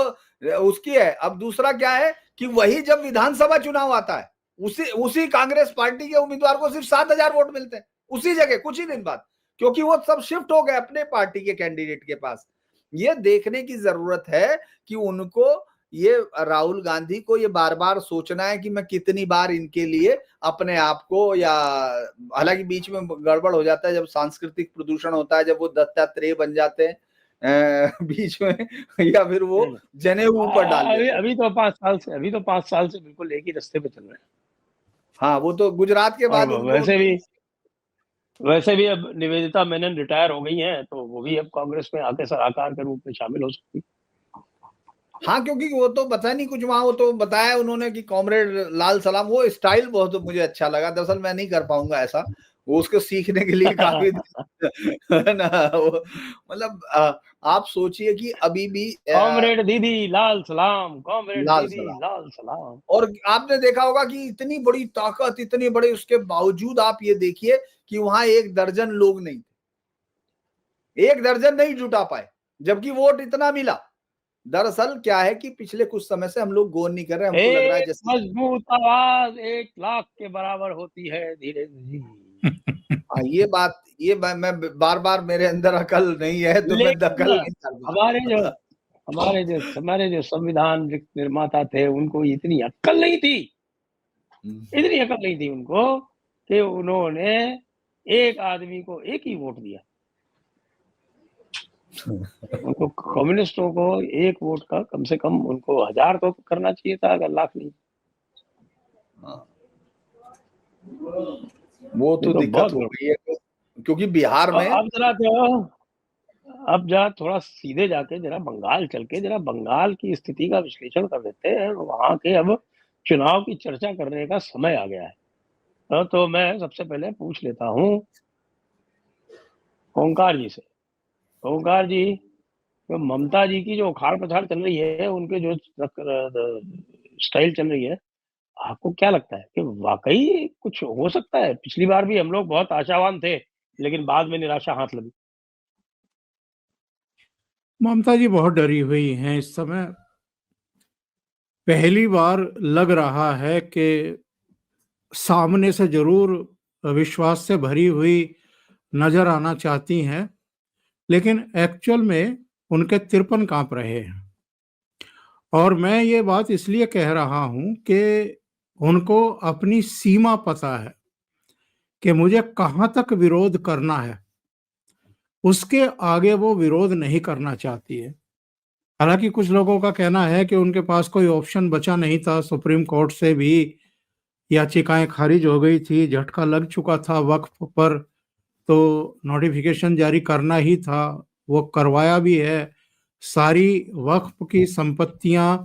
उसकी है। अब दूसरा क्या है कि वही जब विधानसभा चुनाव आता है, उसी कांग्रेस पार्टी के उम्मीदवार को सिर्फ 7,000 वोट मिलते हैं उसी जगह कुछ ही दिन बाद, क्योंकि वो सब शिफ्ट हो गए अपने पार्टी के कैंडिडेट के पास। ये देखने की जरूरत है कि उनको, ये राहुल गांधी को ये बार बार सोचना है कि मैं कितनी बार इनके लिए अपने आप को, या हालांकि बीच में गड़बड़ हो जाता है जब सांस्कृतिक प्रदूषण होता है, जब वो दत्तात्रेय बन जाते हैं बीच में, या फिर वो जनेऊ ऊपर डाल देते हैं। अभी तो 5 साल से बिल्कुल एक ही रास्ते पे चल रहे हैं। हाँ, वो तो गुजरात के बाद वैसे भी अब निवेदिता मेनन रिटायर हो गई हैं, तो वो भी अब कांग्रेस में आके सलाहकार के रूप में शामिल हो सकती। हाँ, क्योंकि वो तो पता नहीं कुछ वहां, वो तो बताया उन्होंने कि कॉमरेड लाल सलाम, वो स्टाइल बहुत मुझे अच्छा लगा। दरअसल मैं नहीं कर पाऊंगा ऐसा, वो उसको सीखने के लिए काफी ना, मतलब आप सोचिए कि अभी भी कॉमरेड दीदी लाल सलाम, कॉमरेड दीदी लाल सलाम। और आपने देखा होगा कि इतनी बड़ी ताकत, इतनी बड़े, उसके बावजूद आप ये देखिए कि वहां 1 दर्जन लोग नहीं थे, 1 दर्जन नहीं जुटा पाए, जबकि वोट इतना मिला। दरअसल क्या है कि पिछले कुछ समय से हम लोग गौर नहीं कर रहे, हमको लग रहा है एक जैसे मजबूत आवाज 1 लाख के बराबर होती है धीरेन्द्र जी। हाँ, ये मैं बार-बार मेरे अंदर अकल नहीं है तो मैं दखल लेकिन नहीं कर पा हमारे जो रहा। हमारे जो संविधान निर्माता थे उनको इतनी अक्ल नहीं थी, इतनी अकल नहीं थी उनको कि उन्होंने एक आदमी को एक ही वोट दिया। उनको कम्युनिस्टों को एक वोट का कम से कम उनको 1000 तो करना चाहिए था, अगर लाख नहीं। हाँ। वो तो ये तो दिक्कत बहुत हो गड़बड़। गई है क्योंकि बिहार में अब जरा थोड़ा सीधे जाके जरा बंगाल चल के जरा बंगाल की स्थिति का विश्लेषण कर देते हैं। वहां के अब चुनाव की चर्चा करने का समय आ गया है। तो मैं सबसे पहले पूछ लेता हूँ ओंकार जी से। ओंकार जी, तो ममता जी की जो उखाड़ पछाड़ चल रही है, उनके जो स्टाइल चल रही है, आपको क्या लगता है कि वाकई कुछ हो सकता है? पिछली बार भी हम लोग बहुत आशावान थे, लेकिन बाद में निराशा हाथ लगी। ममता जी बहुत डरी हुई हैं इस समय। पहली बार लग रहा है कि सामने से जरूर विश्वास से भरी हुई नजर आना चाहती हैं, लेकिन एक्चुअल में उनके तिरपन कांप रहे हैं। और मैं ये बात इसलिए कह रहा हूं कि उनको अपनी सीमा पता है कि मुझे कहां तक विरोध करना है, उसके आगे वो विरोध नहीं करना चाहती है। हालांकि कुछ लोगों का कहना है कि उनके पास कोई ऑप्शन बचा नहीं था, सुप्रीम कोर्ट से भी याचिकाएं खारिज हो गई थी, झटका लग चुका था वक्फ पर, तो नोटिफिकेशन जारी करना ही था, वो करवाया भी है। सारी वक्फ की संपत्तियां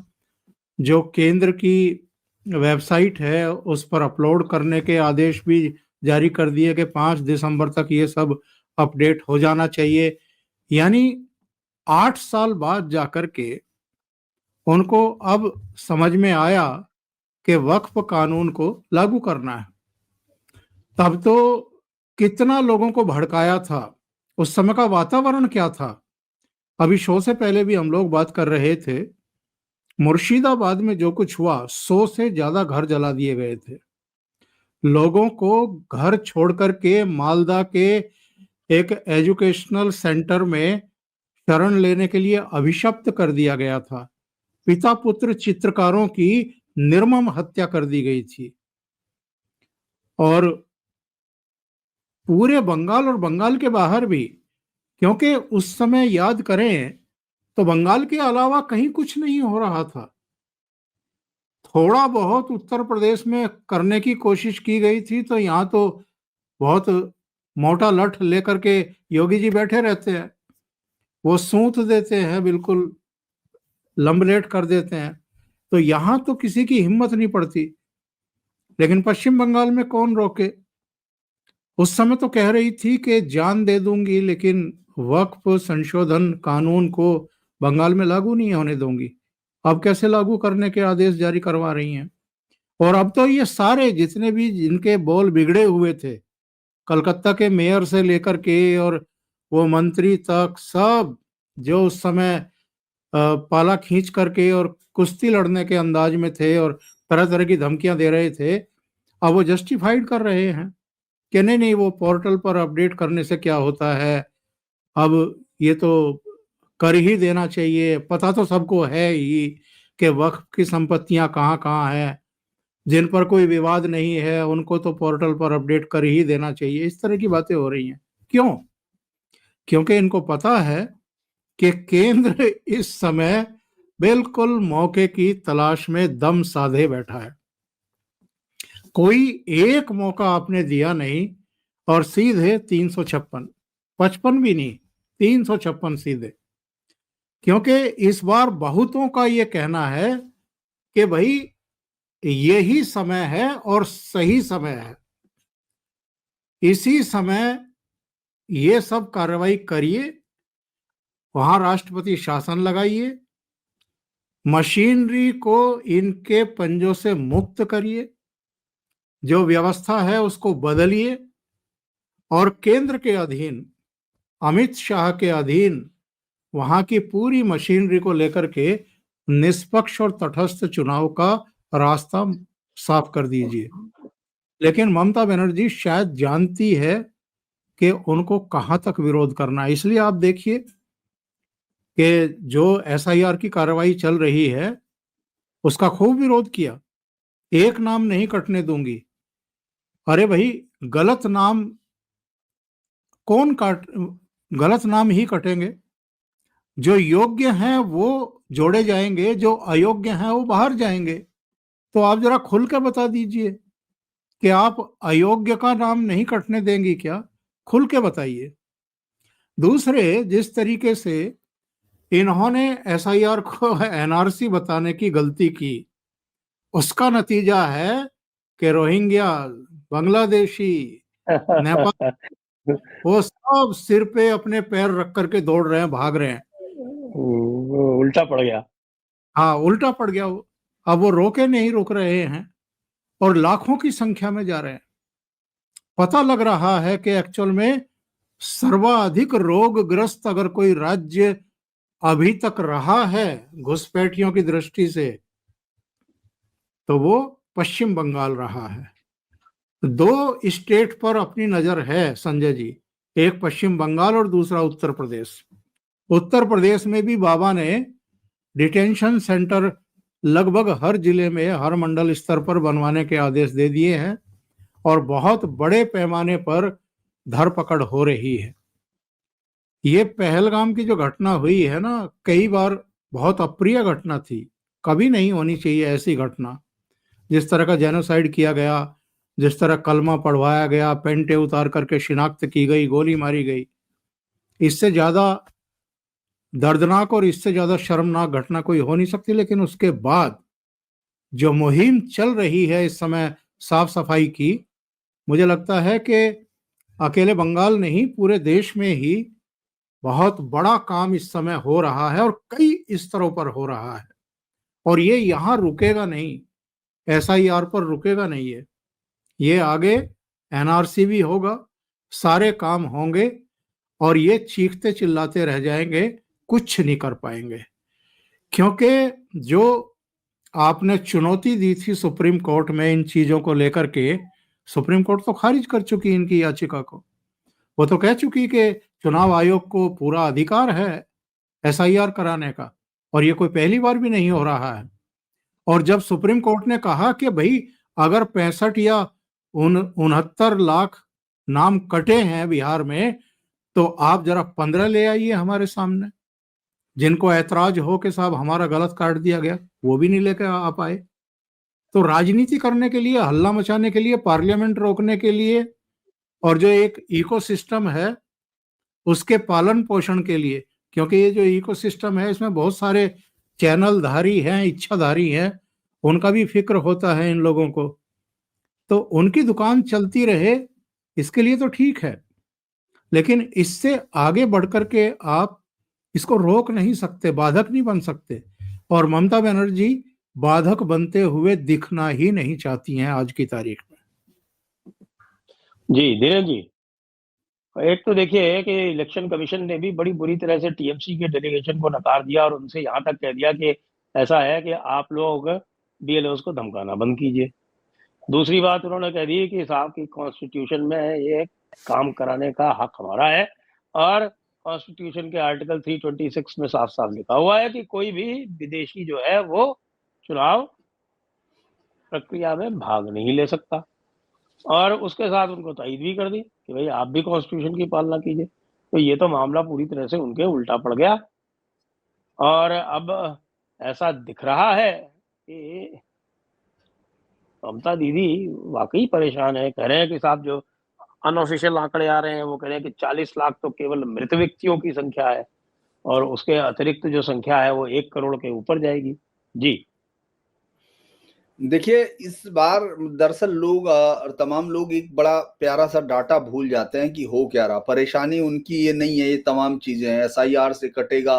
जो केंद्र की वेबसाइट है उस पर अपलोड करने के आदेश भी जारी कर दिए कि 5 दिसंबर तक ये सब अपडेट हो जाना चाहिए। यानी 8 साल बाद जाकर के उनको अब समझ में आया कि वक्फ कानून को लागू करना है। तब तो कितना लोगों को भड़काया था, उस समय का वातावरण क्या था। अभी शो से पहले भी हम लोग बात कर रहे थे, मुर्शिदाबाद में जो कुछ हुआ, 100 से ज्यादा घर जला दिए गए थे। लोगों को घर छोड़कर के मालदा के एक एजुकेशनल सेंटर में शरण लेने के लिए अभिशप्त कर दिया गया था। पिता पुत्र चित्रकारों की निर्मम हत्या कर दी गई थी। और पूरे बंगाल और बंगाल के बाहर भी, क्योंकि उस समय याद करें तो बंगाल के अलावा कहीं कुछ नहीं हो रहा था। थोड़ा बहुत उत्तर प्रदेश में करने की कोशिश की गई थी, तो यहाँ तो बहुत मोटा लठ लेकर के योगी जी बैठे रहते हैं, वो सूंत देते हैं, बिल्कुल लंबलेट कर देते हैं। तो यहाँ तो किसी की हिम्मत नहीं पड़ती। लेकिन पश्चिम बंगाल में कौन रोके? उस समय तो कह रही थी कि जान दे दूंगी, लेकिन वक्फ संशोधन कानून को बंगाल में लागू नहीं होने दूंगी। अब कैसे लागू करने के आदेश जारी करवा रही हैं? और अब तो ये सारे जितने भी जिनके बोल बिगड़े हुए थे, कलकत्ता के मेयर से लेकर के और वो मंत्री तक, सब जो उस समय पाला खींच करके और कुश्ती लड़ने के अंदाज में थे और तरह तरह की धमकियां दे रहे थे, अब वो जस्टिफाइड कर रहे हैं कि नहीं नहीं, वो पोर्टल पर अपडेट करने से क्या होता है, अब ये तो कर ही देना चाहिए। पता तो सबको है ही कि वक्फ की संपत्तियां कहाँ कहाँ है, जिन पर कोई विवाद नहीं है उनको तो पोर्टल पर अपडेट कर ही देना चाहिए। इस तरह की बातें हो रही हैं। क्यों? क्योंकि इनको पता है कि केंद्र इस समय बिल्कुल मौके की तलाश में दम साधे बैठा है। कोई एक मौका आपने दिया नहीं और सीधे 356, 55 भी नहीं, 356 सीधे। क्योंकि इस बार बहुतों का ये कहना है कि भाई यही समय है और सही समय है, इसी समय ये सब कार्रवाई करिए, वहां राष्ट्रपति शासन लगाइए, मशीनरी को इनके पंजों से मुक्त करिए, जो व्यवस्था है उसको बदलिए और केंद्र के अधीन, अमित शाह के अधीन वहां की पूरी मशीनरी को लेकर के निष्पक्ष और तटस्थ चुनाव का रास्ता साफ कर दीजिए। लेकिन ममता बनर्जी शायद जानती है कि उनको कहां तक विरोध करना है। इसलिए आप देखिए कि जो एसआईआर की कार्रवाई चल रही है उसका खूब विरोध किया, एक नाम नहीं कटने दूंगी। अरे भाई, गलत नाम कौन काट, गलत नाम ही कटेंगे। जो योग्य हैं वो जोड़े जाएंगे, जो अयोग्य हैं वो बाहर जाएंगे। तो आप जरा खुल के बता दीजिए कि आप अयोग्य का नाम नहीं कटने देंगी क्या? खुल के बताइए। दूसरे, जिस तरीके से इन्होंने एसआईआर को एनआरसी बताने की गलती की, उसका नतीजा है कि रोहिंग्या, बांग्लादेशी, नेपाल, वो सब सिर पे अपने पैर रख करके दौड़ रहे हैं, भाग रहे हैं। वो उल्टा पड़ गया। हाँ, उल्टा पड़ गया वो। अब वो रोके नहीं, रुक रहे हैं और लाखों की संख्या में जा रहे हैं। पता लग रहा है कि एक्चुअल में सर्वाधिक रोगग्रस्त अगर कोई राज्य अभी तक रहा है घुसपैठियों की दृष्टि से, तो वो पश्चिम बंगाल रहा है। दो स्टेट पर अपनी नजर है संजय जी, एक पश्चिम बंगाल और दूसरा उत्तर प्रदेश। उत्तर प्रदेश में भी बाबा ने डिटेंशन सेंटर लगभग हर जिले में, हर मंडल स्तर पर बनवाने के आदेश दे दिए हैं और बहुत बड़े पैमाने पर धरपकड़ हो रही है। ये पहलगाम की जो घटना हुई है ना, कई बार बहुत अप्रिय घटना थी, कभी नहीं होनी चाहिए ऐसी घटना। जिस तरह का जेनोसाइड किया गया, जिस तरह कलमा पढ़वाया गया, पेंटे उतार करके शिनाख्त की गई, गोली मारी गई, इससे ज्यादा दर्दनाक और इससे ज्यादा शर्मनाक घटना कोई हो नहीं सकती। लेकिन उसके बाद जो मुहिम चल रही है इस समय साफ सफाई की, मुझे लगता है कि अकेले बंगाल नहीं, पूरे देश में ही बहुत बड़ा काम इस समय हो रहा है और कई स्तरों पर हो रहा है। और ये यहाँ रुकेगा नहीं, एसआईआर पर रुकेगा नहीं है, ये आगे एनआरसी भी होगा, सारे काम होंगे और ये चीखते चिल्लाते रह जाएंगे, कुछ नहीं कर पाएंगे। क्योंकि जो आपने चुनौती दी थी सुप्रीम कोर्ट में इन चीजों को लेकर के, सुप्रीम कोर्ट तो खारिज कर चुकी इनकी याचिका को। वो तो कह चुकी कि चुनाव आयोग को पूरा अधिकार है एसआईआर कराने का और ये कोई पहली बार भी नहीं हो रहा है। और जब सुप्रीम कोर्ट ने कहा कि भाई अगर 65 या 69 लाख नाम कटे हैं बिहार में, तो आप जरा 15 ले आइए हमारे सामने, जिनको ऐतराज हो कि साहब हमारा गलत काट दिया गया, वो भी नहीं लेकर आ पाए। तो राजनीति करने के लिए, हल्ला मचाने के लिए, पार्लियामेंट रोकने के लिए और जो एक इकोसिस्टम है उसके पालन पोषण के लिए, क्योंकि ये जो इकोसिस्टम है इसमें बहुत सारे चैनलधारी हैं, इच्छाधारी हैं, उनका भी फिक्र होता है इन लोगों को, तो उनकी दुकान चलती रहे इसके लिए तो ठीक है। लेकिन इससे आगे बढ़कर के आप इसको रोक नहीं सकते, बाधक नहीं बन सकते। और ममता बनर्जी बाधक बनते हुए दिखना ही नहीं चाहती हैं आज की तारीख में। जी धीरेन्द्र जी, एक तो देखिए कि इलेक्शन कमीशन ने भी बड़ी बुरी तरह से टीएमसी के डेलीगेशन को नकार दिया और उनसे यहाँ तक कह दिया कि ऐसा है कि आप लोग बीएलओस को धमकाना बंद कीजिए। दूसरी बात उन्होंने कह दी कि साहब की कॉन्स्टिट्यूशन में ये काम कराने का हक हमारा है और कॉन्स्टिट्यूशन के आर्टिकल 326 में साफ साफ लिखा हुआ है कि कोई भी विदेशी जो है वो चुनाव प्रक्रिया में भाग नहीं ले सकता। और उसके साथ उनको तायद भी कर दी कि भाई आप भी कॉन्स्टिट्यूशन की पालना कीजिए। तो ये तो मामला पूरी तरह से उनके उल्टा पड़ गया और अब ऐसा दिख रहा है कि ममता दीदी वाकई परेशान है। कह रहे हैं कि साहब जो अनऑफिशियल आंकड़े आ रहे हैं वो कह रहे हैं कि 40 लाख तो केवल मृत व्यक्तियों की संख्या है और उसके अतिरिक्त जो संख्या है वो 1 करोड़ के ऊपर जाएगी। जी देखिए, इस बार दरअसल लोग तमाम लोग एक बड़ा प्यारा सा डाटा भूल जाते हैं कि हो क्या रहा। परेशानी उनकी ये नहीं है, ये तमाम चीजें हैं। एसआईआर से कटेगा,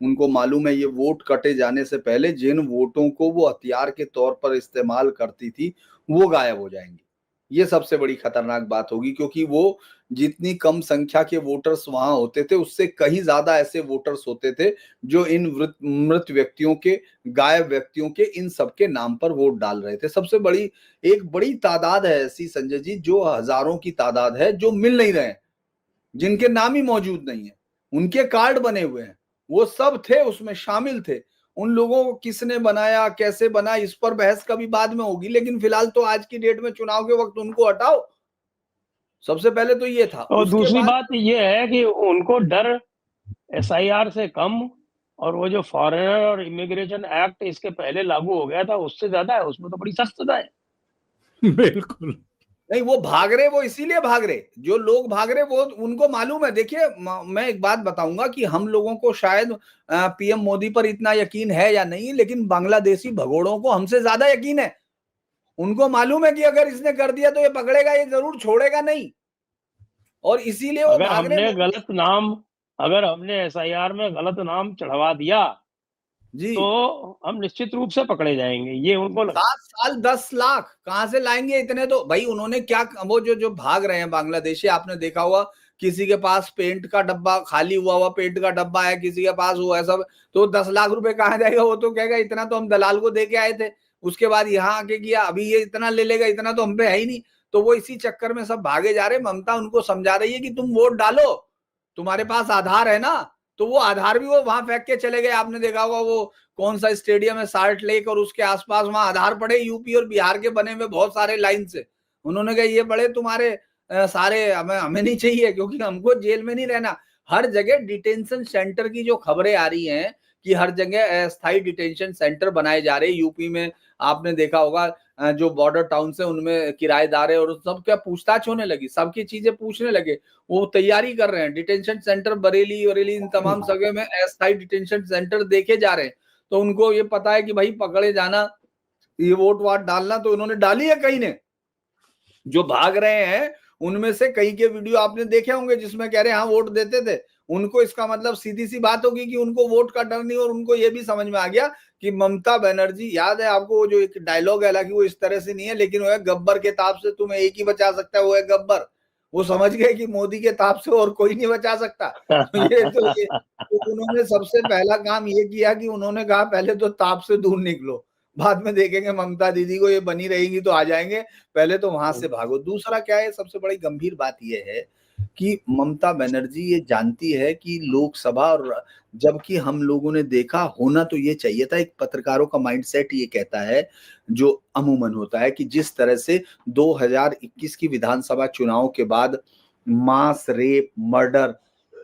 उनको मालूम है ये वोट कटे जाने से पहले जिन वोटों को वो हथियार के तौर पर इस्तेमाल करती थी वो गायब हो जाएंगे। ये सबसे बड़ी खतरनाक बात होगी, क्योंकि वो जितनी कम संख्या के वोटर्स वहां होते थे उससे कहीं ज्यादा ऐसे वोटर्स होते थे जो इन मृत व्यक्तियों के, गायब व्यक्तियों के, इन सबके नाम पर वोट डाल रहे थे। सबसे बड़ी एक बड़ी तादाद है ऐसी संजय जी, जो हजारों की तादाद है, जो मिल नहीं रहे हैं, जिनके नाम ही मौजूद नहीं है, उनके कार्ड बने हुए हैं, वो सब थे, उसमें शामिल थे। उन लोगों को किसने बनाया, कैसे बना, इस पर बहस कभी बाद में होगी, लेकिन फिलहाल तो आज की डेट में चुनाव के वक्त उनको हटाओ। सबसे पहले तो ये था। और उसके दूसरी बाद बात ये है कि उनको डर एसआईआर से कम, और वो जो फॉरेनर और इमिग्रेशन एक्ट इसके पहले लागू हो गया था उससे ज्यादा है, उसमें तो बड़ी सख्त सजा है। बिल्कुल। नहीं, वो भाग रहे, वो इसीलिए भाग रहे, जो लोग भाग रहे वो उनको मालूम है। देखिए, मैं एक बात बताऊंगा कि हम लोगों को शायद पीएम मोदी पर इतना यकीन है या नहीं, लेकिन बांग्लादेशी भगोड़ों को हमसे ज्यादा यकीन है। उनको मालूम है कि अगर इसने कर दिया तो ये पकड़ेगा, ये जरूर छोड़ेगा नहीं, और इसीलिए वो भाग रहे। अगर हमने एसआईआर में गलत नाम चढ़वा दिया जी, तो हम निश्चित रूप से पकड़े जाएंगे, ये उनको 7 साल 10 लाख कहां से लाएंगे इतने? तो भाई उन्होंने क्या, वो जो भाग रहे हैं बांग्लादेशी, आपने देखा हुआ किसी के पास पेंट का डब्बा, खाली हुआ पेंट का डब्बा है, किसी के पास वो है सब, तो 10 लाख रुपए कहां जाएगा? वो तो कहेगा इतना तो हम दलाल को दे के आए थे, उसके बाद यहाँ आके किया, अभी ये इतना ले लेगा, इतना तो हम पे है ही नहीं। तो वो इसी चक्कर में सब भागे जा रहे। ममता उनको समझा रही है कि तुम वोट डालो, तुम्हारे पास आधार है ना, तो वो आधार भी वो वहां फेंक के चले गए। आपने देखा होगा वो कौन सा स्टेडियम है, साल्ट लेक, और उसके आसपास वहां आधार पड़े यूपी और बिहार के बने हुए बहुत सारे लाइन से। उन्होंने कहा ये बड़े तुम्हारे सारे, हमें नहीं चाहिए, क्योंकि हमको जेल में नहीं रहना। हर जगह डिटेंशन सेंटर की जो खबरें आ रही हैं कि हर जगह अस्थायी डिटेंशन सेंटर बनाए जा रहे हैं। यूपी में आपने देखा होगा जो बॉर्डर टाउन से उनमें किराएदार है, और सब क्या पूछताछ होने लगी, सबकी चीजें पूछने लगे। वो तैयारी कर रहे हैं, डिटेंशन सेंटर बरेली वरेली इन तमाम जगह में अस्थायी डिटेंशन सेंटर देखे जा रहे हैं। तो उनको ये पता है कि भाई पकड़े जाना, ये वोट वाट डालना, तो उन्होंने डाली है। कई ने जो भाग रहे हैं उनमें से कई के वीडियो आपने देखे होंगे जिसमें कह रहे हैं हाँ वोट देते थे। उनको इसका मतलब सीधी सी बात होगी कि उनको वोट का डर नहीं, और उनको ये भी समझ में आ गया कि ममता बनर्जी, याद है आपको वो जो एक डायलॉग है, हालांकि वो इस तरह से नहीं है, लेकिन वो है गब्बर के ताप से तुम्हें एक ही बचा सकता है, वो है गब्बर। वो समझ गए कि मोदी के ताप से और कोई नहीं बचा सकता। तो उन्होंने सबसे पहला काम ये किया कि उन्होंने कहा पहले तो ताप से दूर निकलो, बाद में देखेंगे ममता दीदी को ये बनी रहेगी तो आ जाएंगे, पहले तो वहां से भागो। दूसरा क्या है, सबसे बड़ी गंभीर बात यह है कि ममता बनर्जी ये जानती है कि लोकसभा, और जबकि हम लोगों ने देखा, होना तो ये चाहिए था, एक पत्रकारों का माइंडसेट ये कहता है, जो अमूमन होता है, कि जिस तरह से 2021 की विधानसभा चुनाव के बाद मास रेप, मर्डर,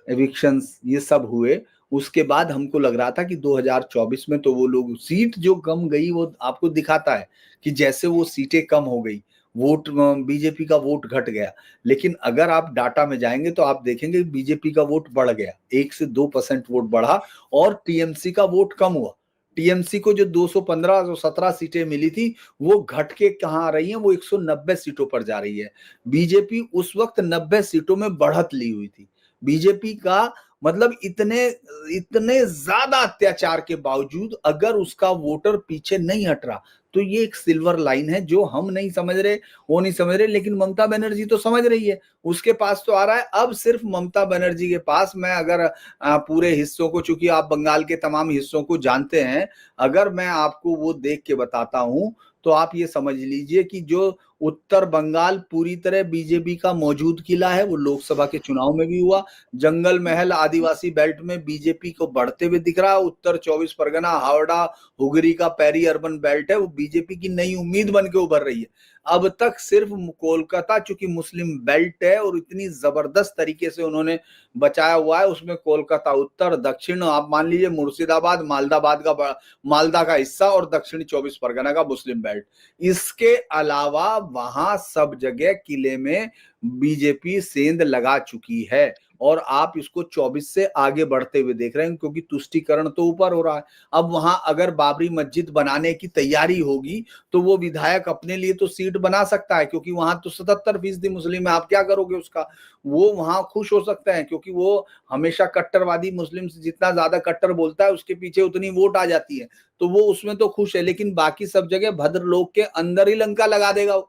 एविक्शंस ये सब हुए, उसके बाद हमको लग रहा था कि 2024 में तो वो लोग सीट जो कम गई, वो आपको दिखाता है कि जैसे वो सीटें कम हो गई, वोट बीजेपी का वोट घट गया। लेकिन अगर आप डाटा में जाएंगे तो आप देखेंगे बीजेपी का वोट बढ़ गया, 1 से 2% वोट बढ़ा, और टीएमसी का वोट कम हुआ। टीएमसी को जो 217 सीटें मिली थी वो घट के कहां आ रही हैं, वो 190 सीटों पर जा रही है। बीजेपी उस वक्त 90 सीटों में बढ़त ली हुई थी। बीजेपी का मतलब इतने इतने ज्यादा अत्याचार के बावजूद अगर उसका वोटर पीछे नहीं हट रहा, तो ये एक सिल्वर लाइन है जो हम नहीं समझ रहे, वो नहीं समझ रहे, लेकिन ममता बनर्जी तो समझ रही है, उसके पास तो आ रहा है। अब सिर्फ ममता बनर्जी के पास, मैं अगर पूरे हिस्सों को, चूंकि आप बंगाल के तमाम हिस्सों को जानते हैं, अगर मैं आपको वो देख के बताता हूं तो आप ये समझ लीजिए कि जो उत्तर बंगाल पूरी तरह बीजेपी का मौजूद किला है, वो लोकसभा के चुनाव में भी हुआ। जंगल महल आदिवासी बेल्ट में बीजेपी को बढ़ते हुए दिख रहा है। उत्तर 24 परगना, हावड़ा, हुगरी का पेरी अर्बन बेल्ट है, वो बीजेपी की नई उम्मीद बन के उभर रही है। अब तक सिर्फ कोलकाता, चूंकि मुस्लिम बेल्ट है और इतनी जबरदस्त तरीके से उन्होंने बचाया हुआ है, उसमें कोलकाता उत्तर, दक्षिण, आप मान लीजिए मुर्शिदाबाद, मालदा का हिस्सा, और दक्षिणी 24 परगना का मुस्लिम बेल्ट। इसके अलावा वहां सब जगह किले में बीजेपी सेंध लगा चुकी है, और आप इसको 24 से आगे बढ़ते हुए देख रहे हैं, क्योंकि तुष्टीकरण तो ऊपर हो रहा है। अब वहां अगर बाबरी मस्जिद बनाने की तैयारी होगी तो वो विधायक अपने लिए तो सीट बना सकता है, क्योंकि वहां तो 77% मुस्लिम है, आप क्या करोगे उसका? वो वहां खुश हो सकते हैं, क्योंकि वो हमेशा कट्टरवादी मुस्लिम से जितना ज्यादा कट्टर बोलता है उसके पीछे उतनी वोट आ जाती है, तो वो उसमें तो खुश है। लेकिन बाकी सब जगह भद्र लोग के अंदर ही लंका लगा देगा,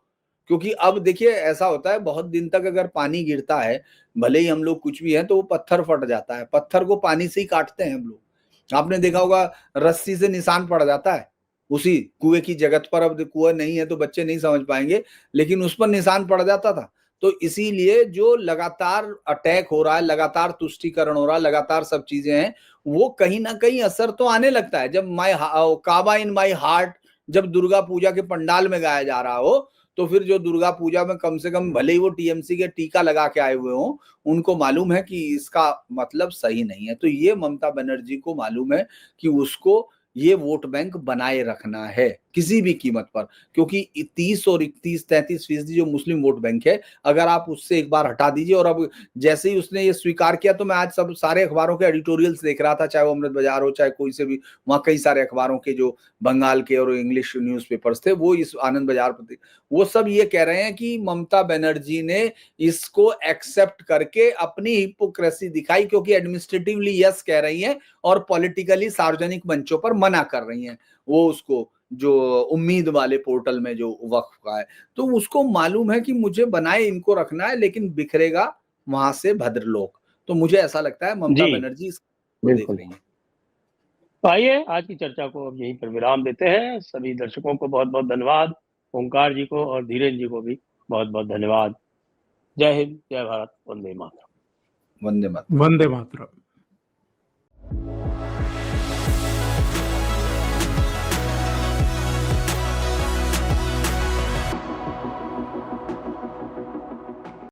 क्योंकि अब देखिए ऐसा होता है, बहुत दिन तक अगर पानी गिरता है, भले ही हम लोग कुछ भी हैं, तो वो पत्थर फट जाता है, पत्थर को पानी से ही काटते हैं हम लोग। आपने देखा होगा रस्सी से निशान पड़ जाता है उसी कुएं की जगत पर। अब कुआं नहीं है तो बच्चे नहीं समझ पाएंगे, लेकिन उस पर निशान पड़ जाता था। तो इसीलिए जो लगातार अटैक हो रहा है, लगातार तुष्टीकरण हो रहा है, लगातार सब चीजें हैं, वो कहीं ना कहीं असर तो आने लगता है। जब काबा इन माई हार्ट जब दुर्गा पूजा के पंडाल में गाया जा रहा हो, तो फिर जो दुर्गा पूजा में कम से कम भले ही वो टीएमसी के टीका लगा के आए हुए हों, उनको मालूम है कि इसका मतलब सही नहीं है। तो ये ममता बनर्जी को मालूम है कि उसको ये वोट बैंक बनाए रखना है किसी भी कीमत पर, क्योंकि 30 और 31-33% जो मुस्लिम वोट बैंक है, अगर आप उससे एक बार हटा दीजिए। और अब जैसे ही उसने ये स्वीकार किया, तो मैं आज सब सारे अखबारों के एडिटोरियल्स देख रहा था, चाहे वो अमृत बाजार हो, चाहे कोई से भी, वहां कई सारे अखबारों के जो बंगाल के और इंग्लिश न्यूज़पेपर्स थे, वो इस आनंद बाजार पर, वो सब ये कह रहे हैं कि ममता बनर्जी ने इसको एक्सेप्ट करके अपनी हिपोक्रेसी दिखाई, क्योंकि एडमिनिस्ट्रेटिवली यस कह रही है और पॉलिटिकली सार्वजनिक मंचों पर मना कर रही हैं। वो उसको जो उम्मीद वाले पोर्टल में जो वक्फ का है, तो उसको मालूम है कि मुझे बनाए इनको रखना है, लेकिन बिखरेगा वहां से भद्रलोक। तो मुझे ऐसा लगता है ममता जी बनर्जी इसको देख बिल्कुल। रही है। तो आइए आज की चर्चा को अब यहीं पर विराम देते हैं। सभी दर्शकों को बहुत बहुत धन्यवाद, ओंकार जी को और धीरेन्द्र जी को भी बहुत बहुत धन्यवाद। जय हिंद, जय भारत, वंदे मातरम। वंदे मातरम। वंदे मातरम।